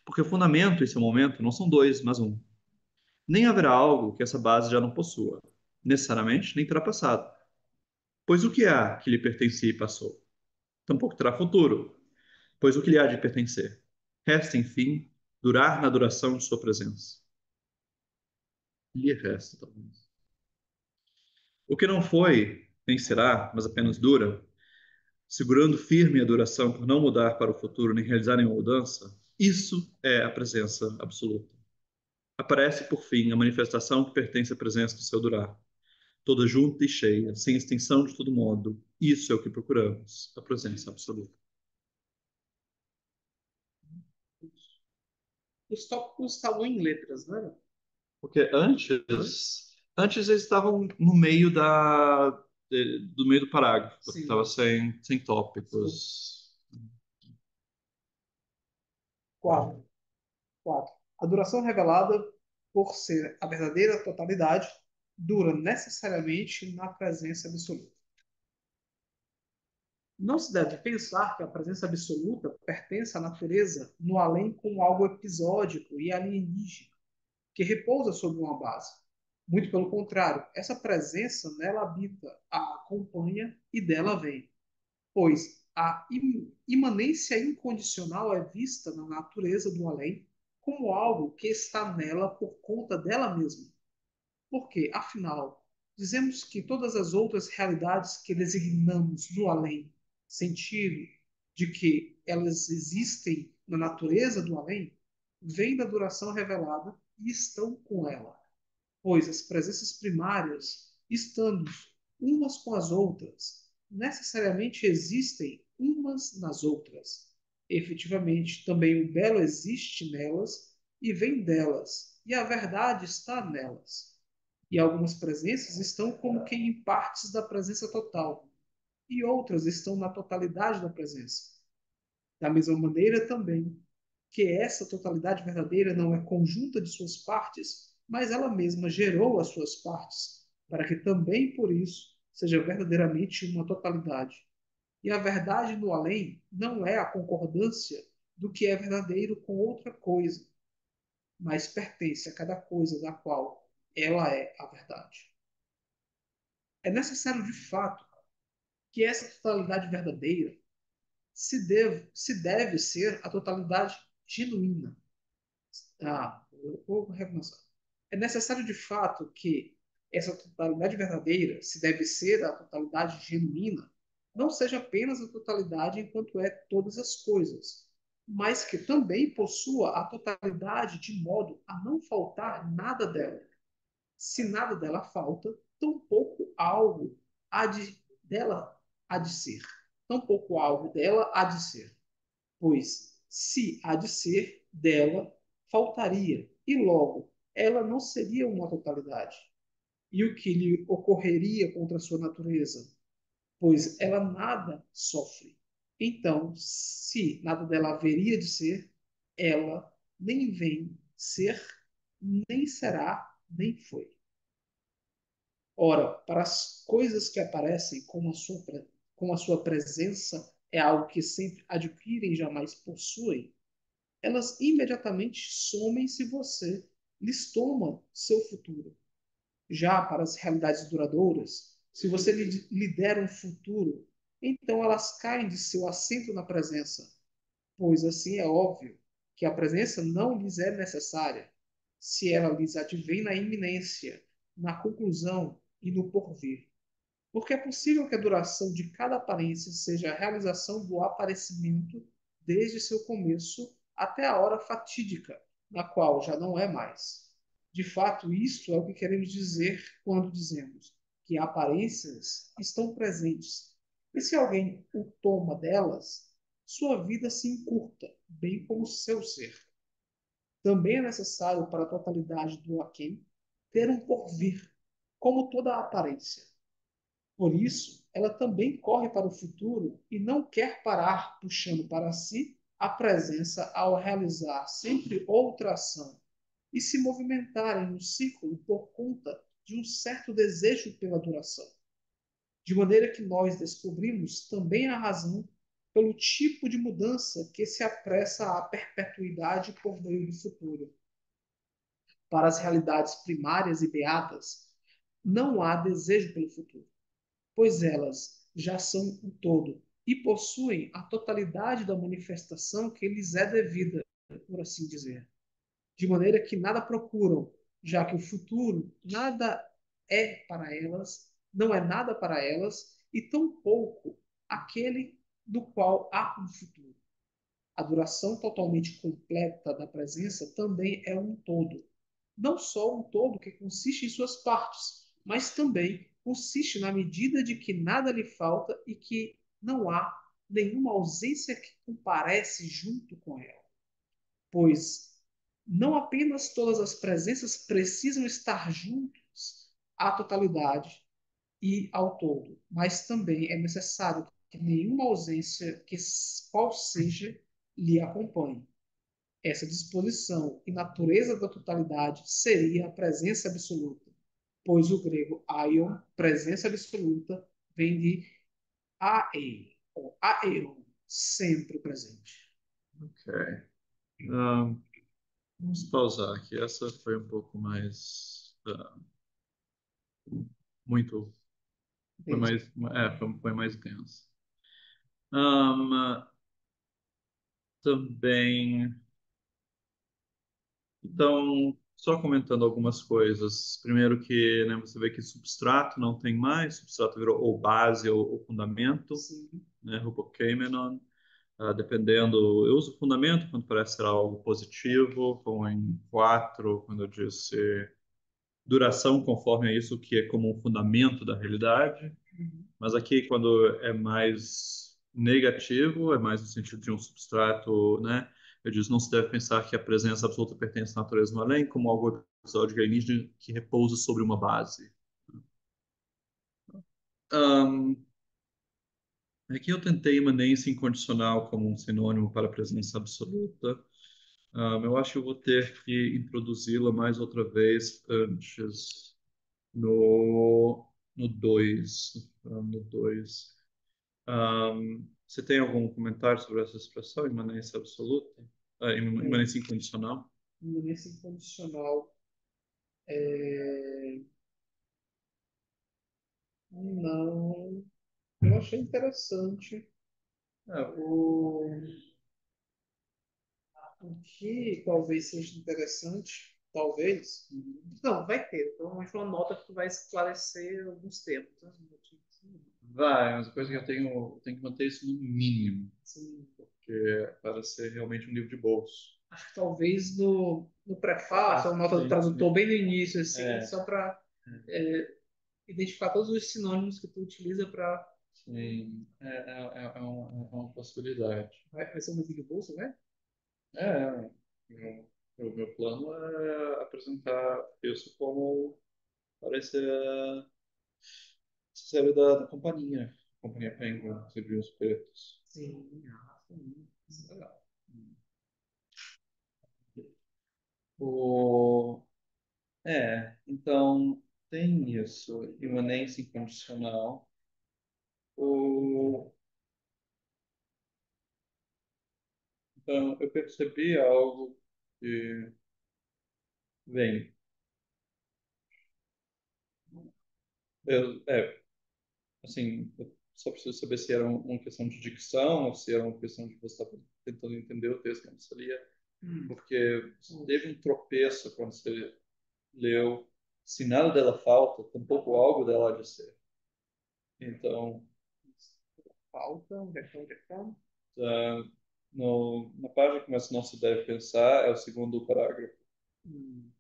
Porque o fundamento e seu momento não são dois, mas um. Nem haverá algo que essa base já não possua, necessariamente, nem terá passado. Pois o que há que lhe pertencia e passou? Tampouco terá futuro, pois o que lhe há de pertencer? Resta, enfim, durar na duração de sua presença. Lhe resta, talvez. O que não foi, nem será, mas apenas dura, segurando firme a duração por não mudar para o futuro nem realizar nenhuma mudança, isso é a presença absoluta. Aparece, por fim, a manifestação que pertence à presença do seu durar, toda junta e cheia, sem extensão de todo modo. Isso é o que procuramos, a presença absoluta. Os tópicos estavam em letras, né? Porque antes eles estavam no meio do meio do parágrafo, porque Sim. estava sem tópicos. Quatro. Quatro. A duração revelada, por ser a verdadeira totalidade, dura necessariamente na presença absoluta. Não se deve pensar que a presença absoluta pertence à natureza no além como algo episódico e alienígena, que repousa sobre uma base. Muito pelo contrário, essa presença nela habita, a acompanha e dela vem, pois a imanência incondicional é vista na natureza do além como algo que está nela por conta dela mesma. Porque, afinal, dizemos que todas as outras realidades que designamos do além, sentido de que elas existem na natureza do além, vêm da duração revelada e estão com ela, pois as presenças primárias, estando umas com as outras, necessariamente existem umas nas outras. Efetivamente, também o belo existe nelas e vem delas, e a verdade está nelas. E algumas presenças estão como que em partes da presença total, e outras estão na totalidade da presença. Da mesma maneira também que essa totalidade verdadeira não é conjunta de suas partes, mas ela mesma gerou as suas partes, para que também por isso seja verdadeiramente uma totalidade. E a verdade no além não é a concordância do que é verdadeiro com outra coisa, mas pertence a cada coisa da qual ela é a verdade. É necessário, de fato, que essa totalidade verdadeira se deve ser a totalidade genuína. Vou recomeçar. É necessário, de fato, que essa totalidade verdadeira, se deve ser a totalidade genuína, não seja apenas a totalidade enquanto é todas as coisas, mas que também possua a totalidade de modo a não faltar nada dela. Se nada dela falta, tampouco algo dela há de ser. Tampouco algo dela há de ser. Pois, se há de ser, dela faltaria, e logo ela não seria uma totalidade. E o que lhe ocorreria contra a sua natureza? Pois ela nada sofre. Então, se nada dela haveria de ser, ela nem vem ser, nem será, nem foi. Ora, para as coisas que aparecem como a sua presença é algo que sempre adquirem e jamais possuem, elas imediatamente somem se você lhes toma seu futuro. Já para as realidades duradouras, se você lhe der um futuro, então elas caem de seu assento na presença, pois assim é óbvio que a presença não lhes é necessária, se ela lhes advém na iminência, na conclusão e no porvir. Porque é possível que a duração de cada aparência seja a realização do aparecimento desde seu começo até a hora fatídica, na qual já não é mais. De fato, isto é o que queremos dizer quando dizemos que aparências estão presentes. E se alguém o toma delas, sua vida se encurta, bem como seu ser. Também é necessário para a totalidade do aquém ter um porvir, como toda a aparência. Por isso, ela também corre para o futuro e não quer parar puxando para si a presença ao realizar sempre outra ação e se movimentarem no círculo por conta de um certo desejo pela duração. De maneira que nós descobrimos também a razão pelo tipo de mudança que se apressa à perpetuidade por meio do futuro. Para as realidades primárias e beatas, não há desejo pelo futuro, pois elas já são o todo e possuem a totalidade da manifestação que lhes é devida, por assim dizer. De maneira que nada procuram, já que o futuro nada é para elas, não é nada para elas, e tampouco aquele do qual há um futuro. A duração totalmente completa da presença também é um todo. Não só um todo que consiste em suas partes, mas também consiste na medida de que nada lhe falta e que não há nenhuma ausência que comparece junto com ela. Pois não apenas todas as presenças precisam estar juntas à totalidade e ao todo, mas também é necessário que nenhuma ausência, que qual seja, lhe acompanhe. Essa disposição e natureza da totalidade seria a presença absoluta, pois o grego aion, presença absoluta, vem de ae, ou aeon, sempre presente. Ok. Ahn, vamos pausar aqui. Essa foi um pouco mais. Muito. Foi Denso. mais. Foi mais densa. Ahn, também. Então, só comentando algumas coisas. Primeiro que, né, você vê que substrato não tem mais, substrato virou ou base ou fundamento, Sim. né, Hopokemenon. Dependendo, eu uso fundamento quando parece ser algo positivo, como em 4 quando eu disse duração conforme a isso que é como um fundamento da realidade. Uhum. Mas aqui, quando é mais negativo, é mais no sentido de um substrato, né? Eu disse, não se deve pensar que a presença absoluta pertence à natureza no além, como algo episódico alienígena que repousa sobre uma base. Um, aqui eu tentei imanência incondicional como um sinônimo para a presença absoluta. Eu acho que eu vou ter que introduzi-la mais outra vez antes no 2. No 2. Você tem algum comentário sobre essa expressão, imanência absoluta? É, Imanência incondicional? nesse incondicional, é, não, eu achei interessante É, o, o que talvez seja interessante, talvez, não, vai ter, provavelmente uma nota que tu vai esclarecer alguns termos, né? vai, mas depois que eu tenho que manter isso no mínimo, Assim, porque para ser realmente um livro de bolso. acho que talvez no prefácio, a nota do Sim, tradutor sim. bem no início, assim, É, só para identificar todos os sinônimos que tu utiliza para. sim, é uma possibilidade. Vai ser um livro de bolsa, né? É, o meu plano é apresentar isso como parece a série da companhia Penguin, os livrinhos pretos. Sim, sim, isso é legal. O, então tem isso, imanência incondicional. O, então eu percebi algo que, bem, assim, eu só preciso saber se era uma questão de dicção ou se era uma questão de você estar tentando entender o texto que você lia, Hum, porque teve um tropeço quando você leu Se Nada Dela Falta, tampouco algo dela há de ser. Então, falta, onde é que onde é que tá? tá, na página que começa Não Se Deve Pensar, é o segundo parágrafo. Hum.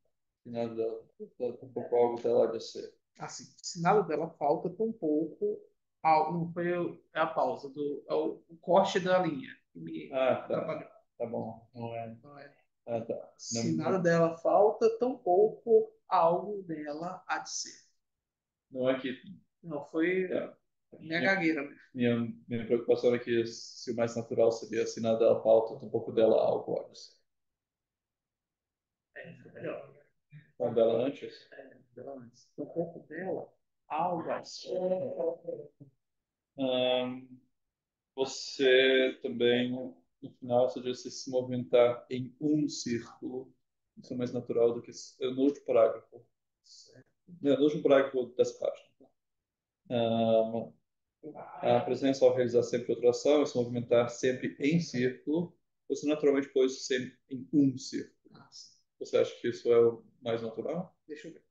Se nada dela falta, tampouco algo dela há de ser. Assim, se nada dela falta, tampouco. Não foi é a pausa, o corte da linha que me Ah, tá. atrapalhou. Tá bom. Não é. Não é? Ah, tá. Não, Se nada não, dela falta, tampouco algo dela há de ser. não é que. Não, foi Tá. Minha gagueira. Minha preocupação é que se o mais natural seria assim, nada ela falta, um pouco dela algo antes. É melhor. Com dela antes? Dela antes. Um pouco dela, algo assim. Ahn, você também, no final, você disse se movimentar em um círculo. Isso é mais natural do que no último parágrafo. Não, no último parágrafo dessa página. Ahn, a presença ao realizar sempre outra ação e se movimentar sempre em círculo, você naturalmente pôs sempre em um círculo. Você acha que isso é o mais natural? Deixa eu ver.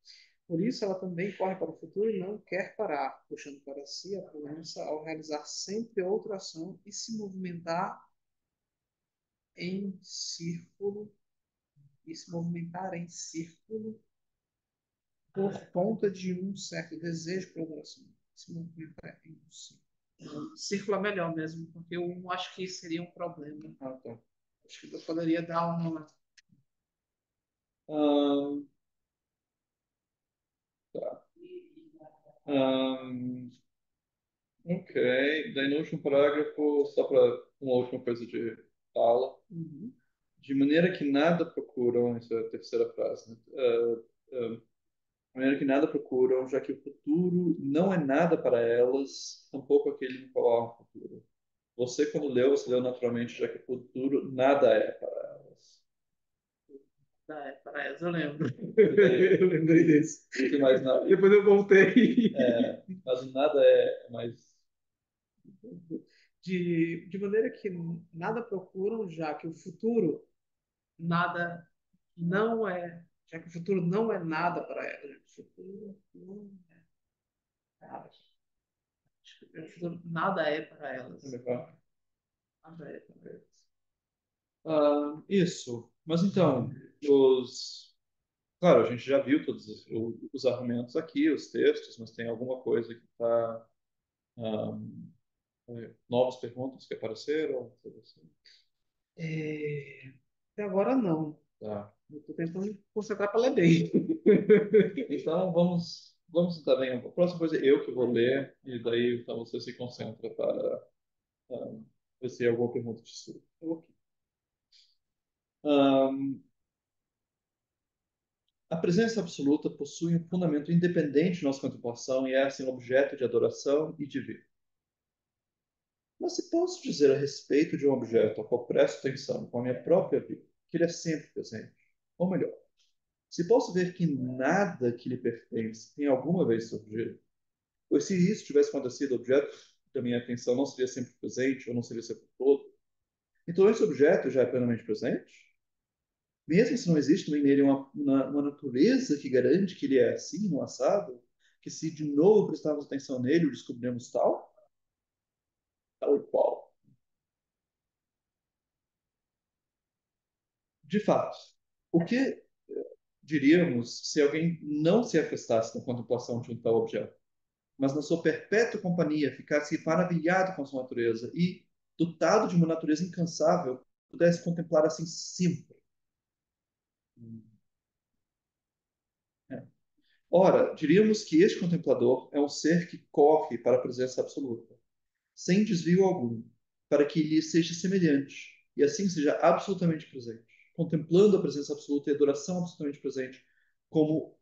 Por isso, ela também corre para o futuro e não quer parar, puxando para si a presença ao realizar sempre outra ação e se movimentar em círculo, e se movimentar em círculo por conta de um certo desejo por adoração. Se movimentar em um círculo. Círculo é melhor mesmo, porque eu não acho que seria um problema. Ah, tá. Acho que eu poderia dar uma. Ahn, tá. Ahn, ok. Daí no último parágrafo, só para uma última coisa de fala. Uhum. De maneira que nada procuram, essa é a terceira frase, né? De maneira que nada procuram, já que o futuro não é nada para elas, tampouco aquele no qual há um futuro. Você, quando leu, você leu naturalmente, já que o futuro nada é para elas. Para essa eu lembro. E daí, Eu lembrei desse. tem mais nada. Depois eu voltei. Mas o nada é mais. De maneira que nada procuram, já que o futuro nada não é, já que o futuro não é nada para elas. O futuro não é nada. O futuro nada é para elas. Nada é para elas. Isso. Mas então, os. Claro, a gente já viu todos os argumentos aqui, os textos, mas tem alguma coisa que está. Novas perguntas que apareceram? Coisa assim. Até agora não. Tá. Eu estou tentando me concentrar para ler bem. Então, vamos tentar bem. A próxima coisa é eu que vou ler, e daí então, você se concentra para ver se tem alguma pergunta de estudo. Ok. Um, a presença absoluta possui um fundamento independente de nossa contemplação e é, assim, objeto de adoração e de vida. Mas se posso dizer a respeito de um objeto ao qual presto atenção com a minha própria vida, que ele é sempre presente, ou melhor, se posso ver que nada que lhe pertence tem alguma vez surgido, pois se isso tivesse acontecido, o objeto da minha atenção não seria sempre presente, ou não seria sempre todo. Então, esse objeto já é plenamente presente? Mesmo se não existe também nele uma natureza que garante que ele é assim no assado, que se de novo prestarmos atenção nele, o descobriremos tal e qual. De fato, o que diríamos se alguém não se afastasse da contemplação de um tal objeto, mas na sua perpétua companhia ficasse maravilhado com sua natureza e, dotado de uma natureza incansável, pudesse contemplar assim sempre? É. Ora, diríamos que este contemplador é um ser que corre para a presença absoluta, sem desvio algum, para que lhe seja semelhante, e assim seja absolutamente presente, contemplando a presença absoluta e a adoração absolutamente presente, como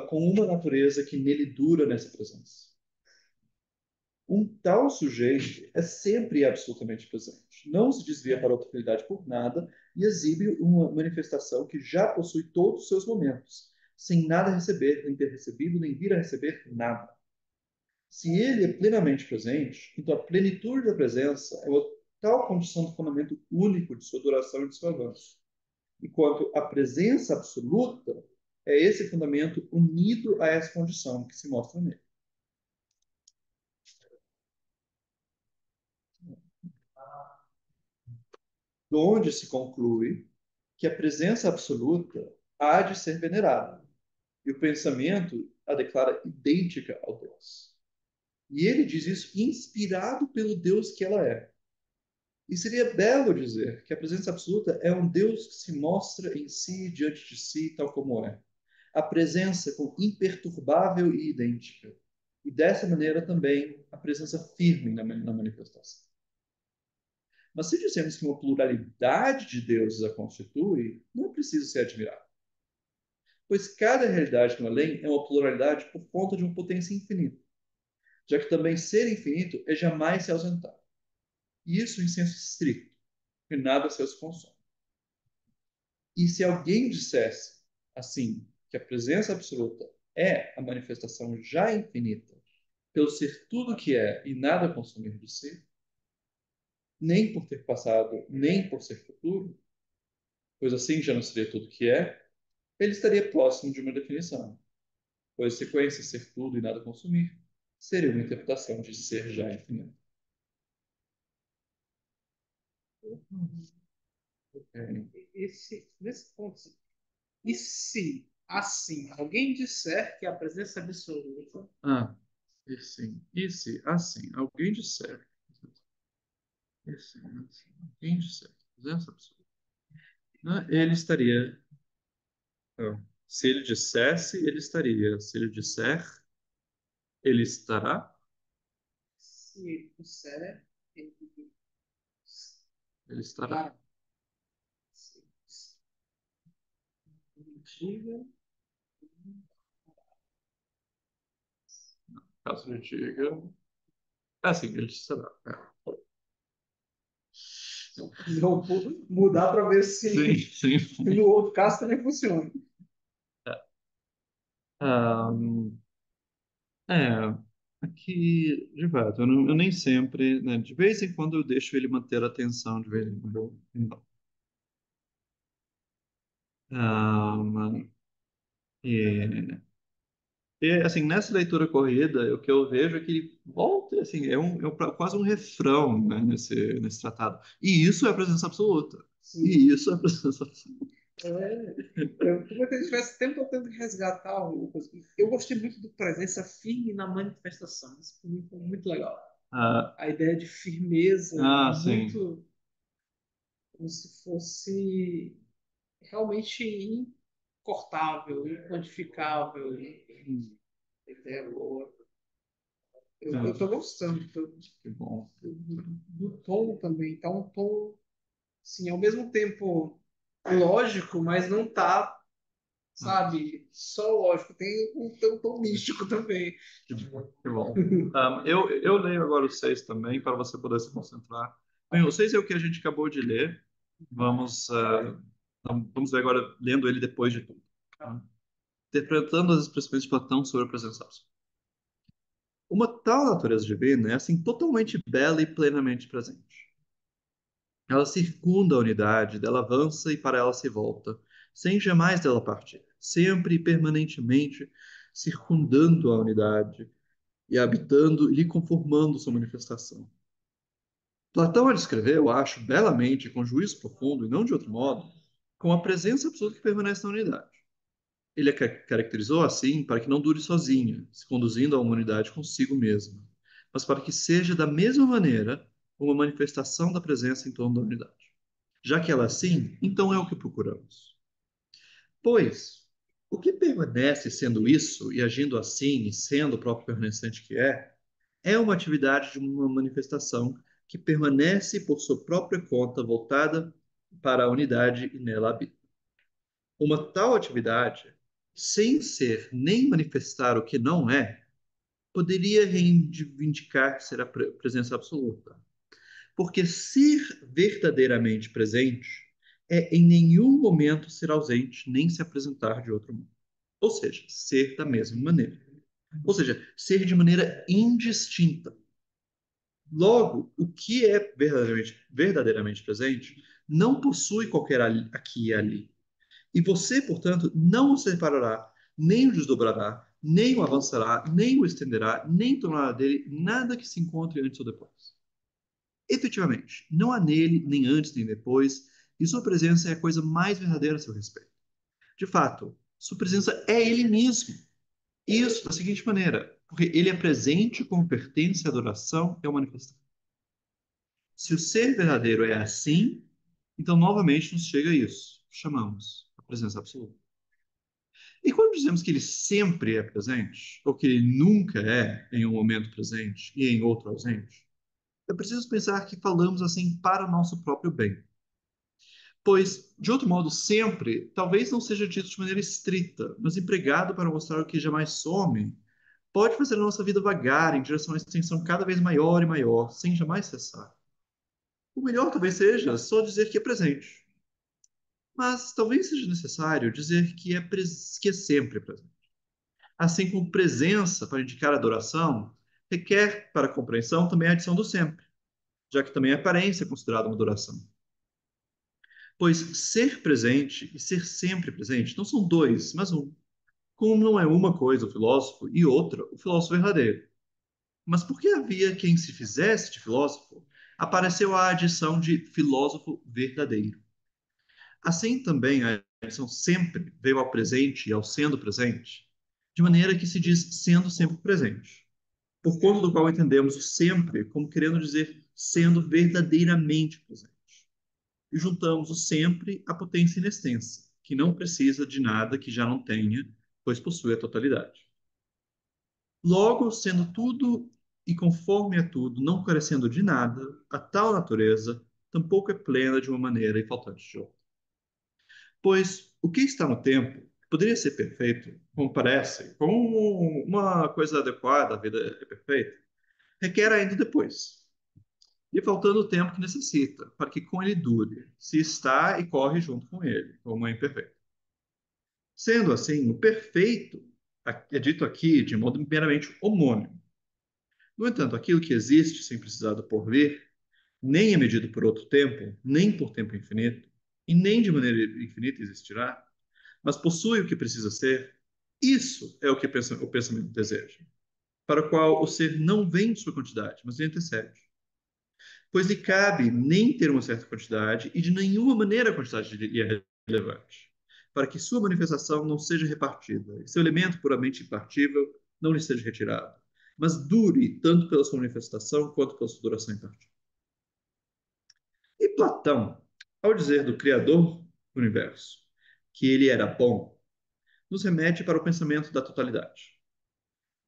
com uma natureza que nele dura nessa presença. Um tal sujeito é sempre absolutamente presente, não se desvia para a outra realidade por nada e exibe uma manifestação que já possui todos os seus momentos, sem nada receber, nem ter recebido, nem vir a receber nada. Se ele é plenamente presente, então a plenitude da presença é uma tal condição do fundamento único de sua duração e de seu avanço. Enquanto a presença absoluta é esse fundamento unido a essa condição que se mostra nele. Onde se conclui que a presença absoluta há de ser venerada, e o pensamento a declara idêntica ao Deus. E ele diz isso inspirado pelo Deus que ela é. E seria belo dizer que a presença absoluta é um Deus que se mostra em si, diante de si, tal como é. A presença com imperturbável e idêntica. E dessa maneira também a presença firme na manifestação. Mas se dizemos que uma pluralidade de deuses a constitui, não é preciso ser admirado, pois cada realidade no além é uma pluralidade por conta de uma potência infinita, já que também ser infinito é jamais se ausentar. E isso em senso estricto, que nada seus consome. E se alguém dissesse, assim, que a presença absoluta é a manifestação já infinita, pelo ser tudo que é e nada consumir de si, nem por ter passado, nem por ser futuro, pois assim já não seria tudo que é, ele estaria próximo de uma definição, pois sequência ser tudo e nada consumir seria uma interpretação de ser já infinito. Nesse ponto, e se, assim, alguém disser que a presença absoluta, Ah, e se, assim, alguém disser, e se, assim, alguém disser, presença absoluta, né, ele estaria, então, se ele dissesse, ele estaria, se ele disser, ele estará, se ele disser, ele ele estará. estará. Se ele diga, Caso ele diga, assim, ele estará. não vou mudar para ver Sim, se sim. no outro caso também funciona. Ah, é, aqui, de fato, eu nem sempre, né, de vez em quando eu deixo ele manter a atenção, de vez em quando não. Ah, e, assim, nessa leitura corrida, o que eu vejo é que ele volta, assim, quase um refrão, né, nesse tratado. E isso é a presença absoluta. Sim. E isso é a presença absoluta. É, como se ele estivesse tempo tentando resgatar alguma coisa. Eu gostei muito do presença firme na manifestação. Isso foi muito, muito legal. Ah, A ideia de firmeza, sim. muito como se fosse realmente incortável, inquantificável. Ideia boa. Eu Ah, estou gostando que bom. do tom também. Tá um tom, sim, ao mesmo tempo lógico, mas não tá, Ah, sabe, só lógico. Tem um tom místico também. que bom. Eu leio agora o 6 também, para você poder se concentrar. Bem, o 6 é o que a gente acabou de ler. Vamos ver agora, lendo ele depois de tudo. Tá? Interpretando as expressões de Platão sobre a presença absoluta. Uma tal natureza divina é, assim, totalmente bela e plenamente presente. Ela circunda a unidade, dela avança e para ela se volta, sem jamais dela partir, sempre e permanentemente circundando a unidade e habitando e lhe conformando sua manifestação. Platão a descreveu, eu acho, belamente, com juízo profundo, e não de outro modo, com a presença absoluta que permanece na unidade. Ele a caracterizou assim para que não dure sozinha, se conduzindo a humanidade consigo mesma, mas para que seja da mesma maneira uma manifestação da presença em torno da unidade. Já que ela é assim, então é o que procuramos. Pois, o que permanece sendo isso e agindo assim e sendo o próprio permanecente que é uma atividade de uma manifestação que permanece por sua própria conta voltada para a unidade e nela habita. Uma tal atividade, sem ser nem manifestar o que não é, poderia reivindicar ser a presença absoluta. Porque ser verdadeiramente presente é em nenhum momento ser ausente nem se apresentar de outro modo. Ou seja, ser da mesma maneira. Ou seja, ser de maneira indistinta. Logo, o que é verdadeiramente presente não possui qualquer aqui e ali. E você, portanto, não o separará, nem o desdobrará, nem o avançará, nem o estenderá, nem tornará dele nada que se encontre antes ou depois. Efetivamente, não há nele, nem antes nem depois, e sua presença é a coisa mais verdadeira a seu respeito. De fato, sua presença é ele mesmo. Isso da seguinte maneira, porque ele é presente como pertence à adoração e ao manifestação. Se o ser verdadeiro é assim, então novamente nos chega isso, chamamos a presença absoluta. E quando dizemos que ele sempre é presente, ou que ele nunca é em um momento presente e em outro ausente, é preciso pensar que falamos assim para o nosso próprio bem. Pois, de outro modo, sempre talvez não seja dito de maneira estrita, mas empregado para mostrar o que jamais some, pode fazer a nossa vida vagar em direção a uma extensão cada vez maior e maior, sem jamais cessar. O melhor talvez seja só dizer que é presente, mas talvez seja necessário dizer que é sempre presente. Assim como presença para indicar adoração requer, para a compreensão, também a adição do sempre, já que também a aparência é considerada uma adoração. Pois ser presente e ser sempre presente não são dois, mas um. Como não é uma coisa o filósofo e outra o filósofo verdadeiro. Mas porque havia quem se fizesse de filósofo, apareceu a adição de filósofo verdadeiro. Assim também a adição sempre veio ao presente e ao sendo presente, de maneira que se diz sendo sempre presente. Por conta do qual entendemos o sempre como querendo dizer sendo verdadeiramente presente. E juntamos o sempre à potência inextensa, que não precisa de nada que já não tenha, pois possui a totalidade. Logo, sendo tudo e conforme a tudo, não carecendo de nada, a tal natureza tampouco é plena de uma maneira e faltante de outra. Pois o que está no tempo poderia ser perfeito, como parece, como uma coisa adequada, a vida é perfeita, requer ainda depois. E faltando o tempo que necessita, para que com ele dure, se está e corre junto com ele, como é imperfeito. Sendo assim, o perfeito é dito aqui de modo meramente homônimo. No entanto, aquilo que existe sem precisar do porvir, nem é medido por outro tempo, nem por tempo infinito, e nem de maneira infinita existirá, mas possui o que precisa ser, isso é o que o pensamento deseja, para o qual o ser não vem de sua quantidade, mas lhe antecede. Pois lhe cabe nem ter uma certa quantidade e de nenhuma maneira a quantidade lhe é relevante, para que sua manifestação não seja repartida e seu elemento puramente impartível não lhe seja retirado, mas dure tanto pela sua manifestação quanto pela sua duração impartível. E Platão, ao dizer do Criador do universo que ele era bom, nos remete para o pensamento da totalidade.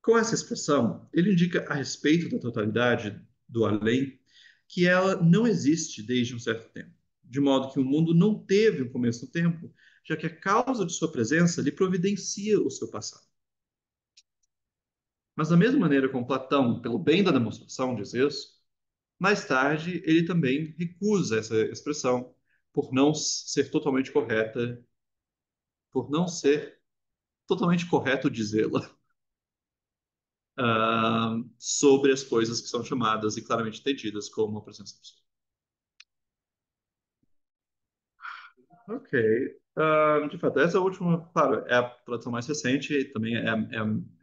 Com essa expressão, ele indica a respeito da totalidade do além que ela não existe desde um certo tempo, de modo que o mundo não teve um começo no tempo, já que a causa de sua presença lhe providencia o seu passado. Mas da mesma maneira como Platão, pelo bem da demonstração, diz isso, mais tarde ele também recusa essa expressão por não ser totalmente correta, por não ser totalmente correto dizê-la sobre as coisas que são chamadas e claramente entendidas como a presença absoluta. Ok. De fato, essa última, claro, é a tradução mais recente e também é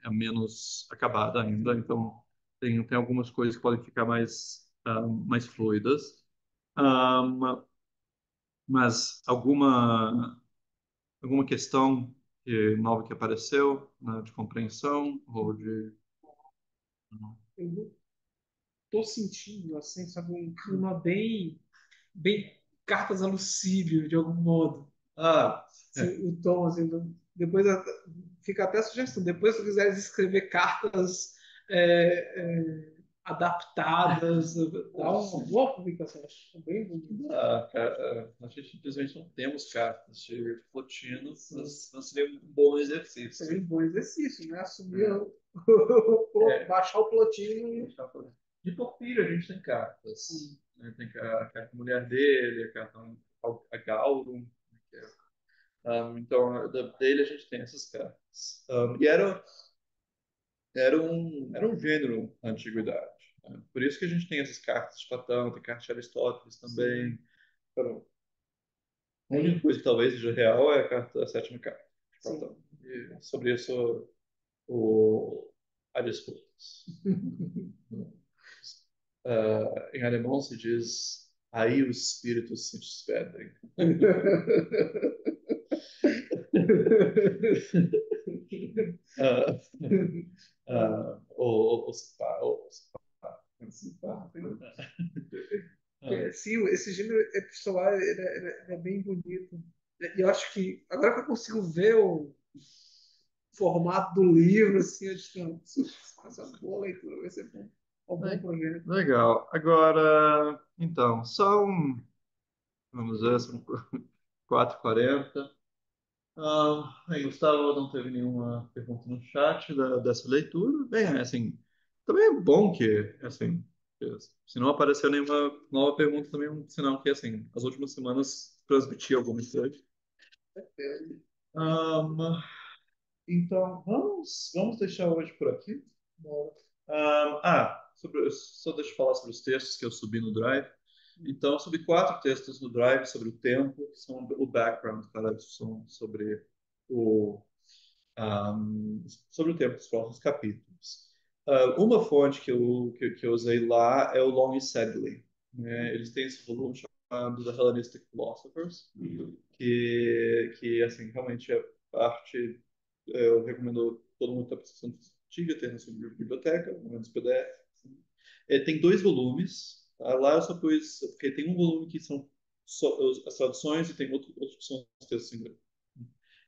a menos acabada ainda, então tem algumas coisas que podem ficar mais fluidas. Um, mas alguma questão nova que apareceu, né, de compreensão ou de... Eu estou sentindo, assim, sabe, um clima bem cartas a Lucílio, de algum modo. Ah, Assim, o tom, assim, depois fica até a sugestão, depois se quiseres escrever cartas adaptadas, dá uma boa publicação, acho bem bonito. a gente simplesmente não temos cartas de Plotino, mas seria um bom exercício. Seria um bom exercício, né? Assumir, É. baixar o plotino. De Porfírio a gente tem cartas. Né? Tem a carta mulher dele, a carta a Gaurum. Que é, então, dele a gente tem essas cartas. E era um gênero na antiguidade. Né? Por isso que a gente tem essas cartas de Platão, tem cartas de Aristóteles também. Então, a única coisa que talvez seja real é a sétima carta de Platão. E sobre isso, há disputas. Em alemão se diz aí os espíritos se despedem. uh, Sim, esse gênero epistolar ele é bem bonito. E eu acho que, agora que eu consigo ver formato do livro, assim, eu disse, não, se essa boa leitura vai ser bom. Um bom Le- projeto. Legal. Agora, então, vamos ver, são 4h40. Aí, Gustavo, não teve nenhuma pergunta no chat dessa leitura. Bem, assim, também é bom que, assim, que se não apareceu nenhuma nova pergunta, também é um sinal que, assim, as últimas semanas transmiti alguma coisa. Um, então, vamos deixar hoje por aqui. Só deixa eu falar sobre os textos que eu subi no Drive. Então, eu subi 4 textos no Drive sobre o tempo, que são o background para a discussão o, sobre o tempo dos próximos capítulos. Uma fonte que eu usei lá é o Long e Sedley, né? Eles têm esse volume chamado The Hellenistic Philosophers, que assim, realmente é parte. Eu recomendo todo mundo que está precisando de antiga, ter na sua biblioteca, no menos PDF. Tem 2 volumes. Lá eu só pus, porque tem um volume que são só as traduções e tem outro que são os textos em inglês.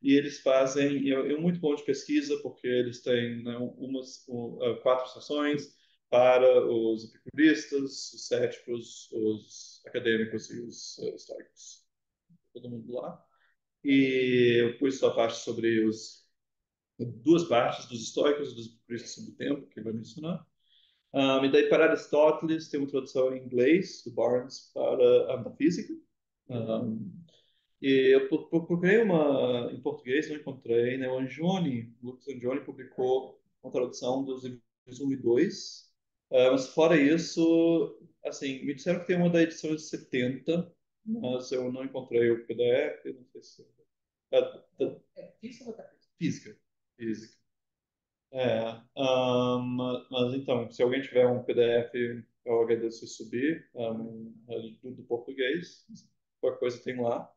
E eles fazem, é muito bom de pesquisa, porque eles têm, né, 4 sessões para os epicuristas, os céticos, os acadêmicos e os históricos. Todo mundo lá. E eu pus só a parte sobre 2 partes dos históricos e dos epicuristas sobre o tempo, que ele vai mencionar. E daí, para Aristóteles, tem uma tradução em inglês, do Barnes, para a metafísica. Um, e eu procurei uma em português, não encontrei, né? O Lucas Angioni publicou uma tradução dos livros 1 e 2. Mas fora isso, assim, me disseram que tem uma da edição de 70, mas eu não encontrei o PDF, não sei se... Física. Física. Mas então, se alguém tiver um PDF, eu agradeço se subir, do português, qualquer coisa tem lá.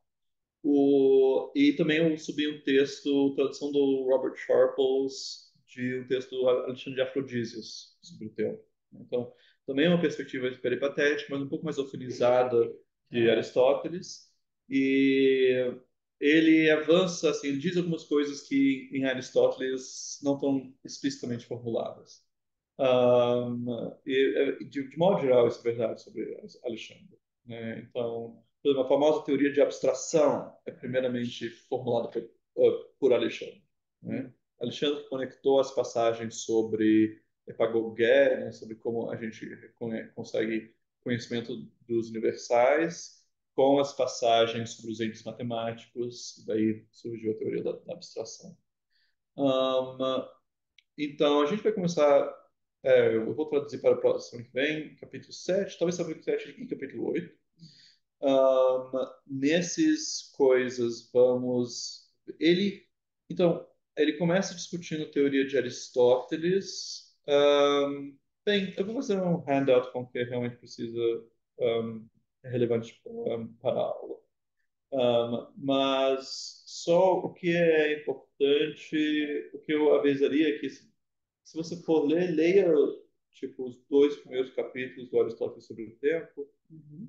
E também eu subi um texto, tradução do Robert Sharples, de um texto do Alexandre de Afrodísios sobre o tema. Então, também é uma perspectiva peripatética, mas um pouco mais ofinizada de Aristóteles. E ele avança, assim, ele diz algumas coisas que em Aristóteles não estão explicitamente formuladas. De modo geral, isso é verdade sobre Alexandre, né? Então, por exemplo, a famosa teoria de abstração é primeiramente formulada por Alexandre, né? Alexandre conectou as passagens sobre Epagogé, né, sobre como a gente consegue conhecimento dos universais, com as passagens sobre os entes matemáticos, e daí surgiu a teoria da abstração. Um, então, a gente vai começar. Eu vou traduzir para o próximo que vem, capítulo 7, talvez capítulo 7 e capítulo 8. Nesses coisas, vamos. Então, ele começa discutindo teoria de Aristóteles. Bem, eu vou fazer um handout com o que realmente precisa, um, é relevante para a aula. Mas só o que é importante, o que eu avisaria é que se você for ler, leia tipo os 2 primeiros capítulos do Aristóteles sobre o tempo. Uhum.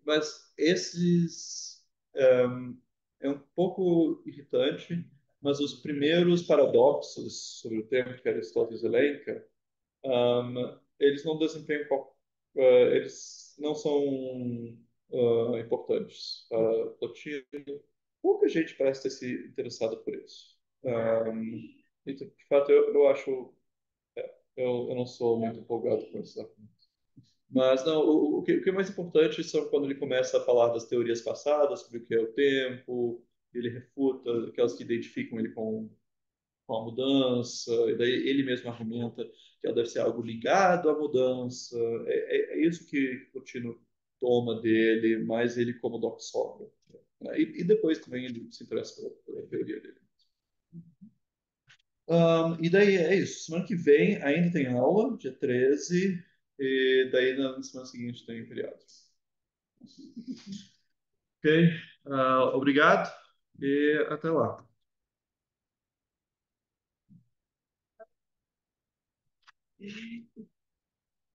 Mas esses é um pouco irritante, mas os primeiros paradoxos sobre o tempo que Aristóteles elenca, eles não desempenham eles não são importantes para Plotino. Pouca gente parece ter se interessado por isso. Então, de fato, eu acho eu não sou muito empolgado com isso. Mas não, o que é mais importante são quando ele começa a falar das teorias passadas, sobre o que é o tempo, ele refuta aquelas que identificam ele com a mudança, e daí ele mesmo argumenta que ela deve ser algo ligado à mudança. É isso que Plotino toma dele, mais ele como doxólogo. E depois também ele se interessa pela teoria dele. E daí é isso. Semana que vem ainda tem aula, dia 13, e daí na semana seguinte tem feriado. Ok? Obrigado e até lá.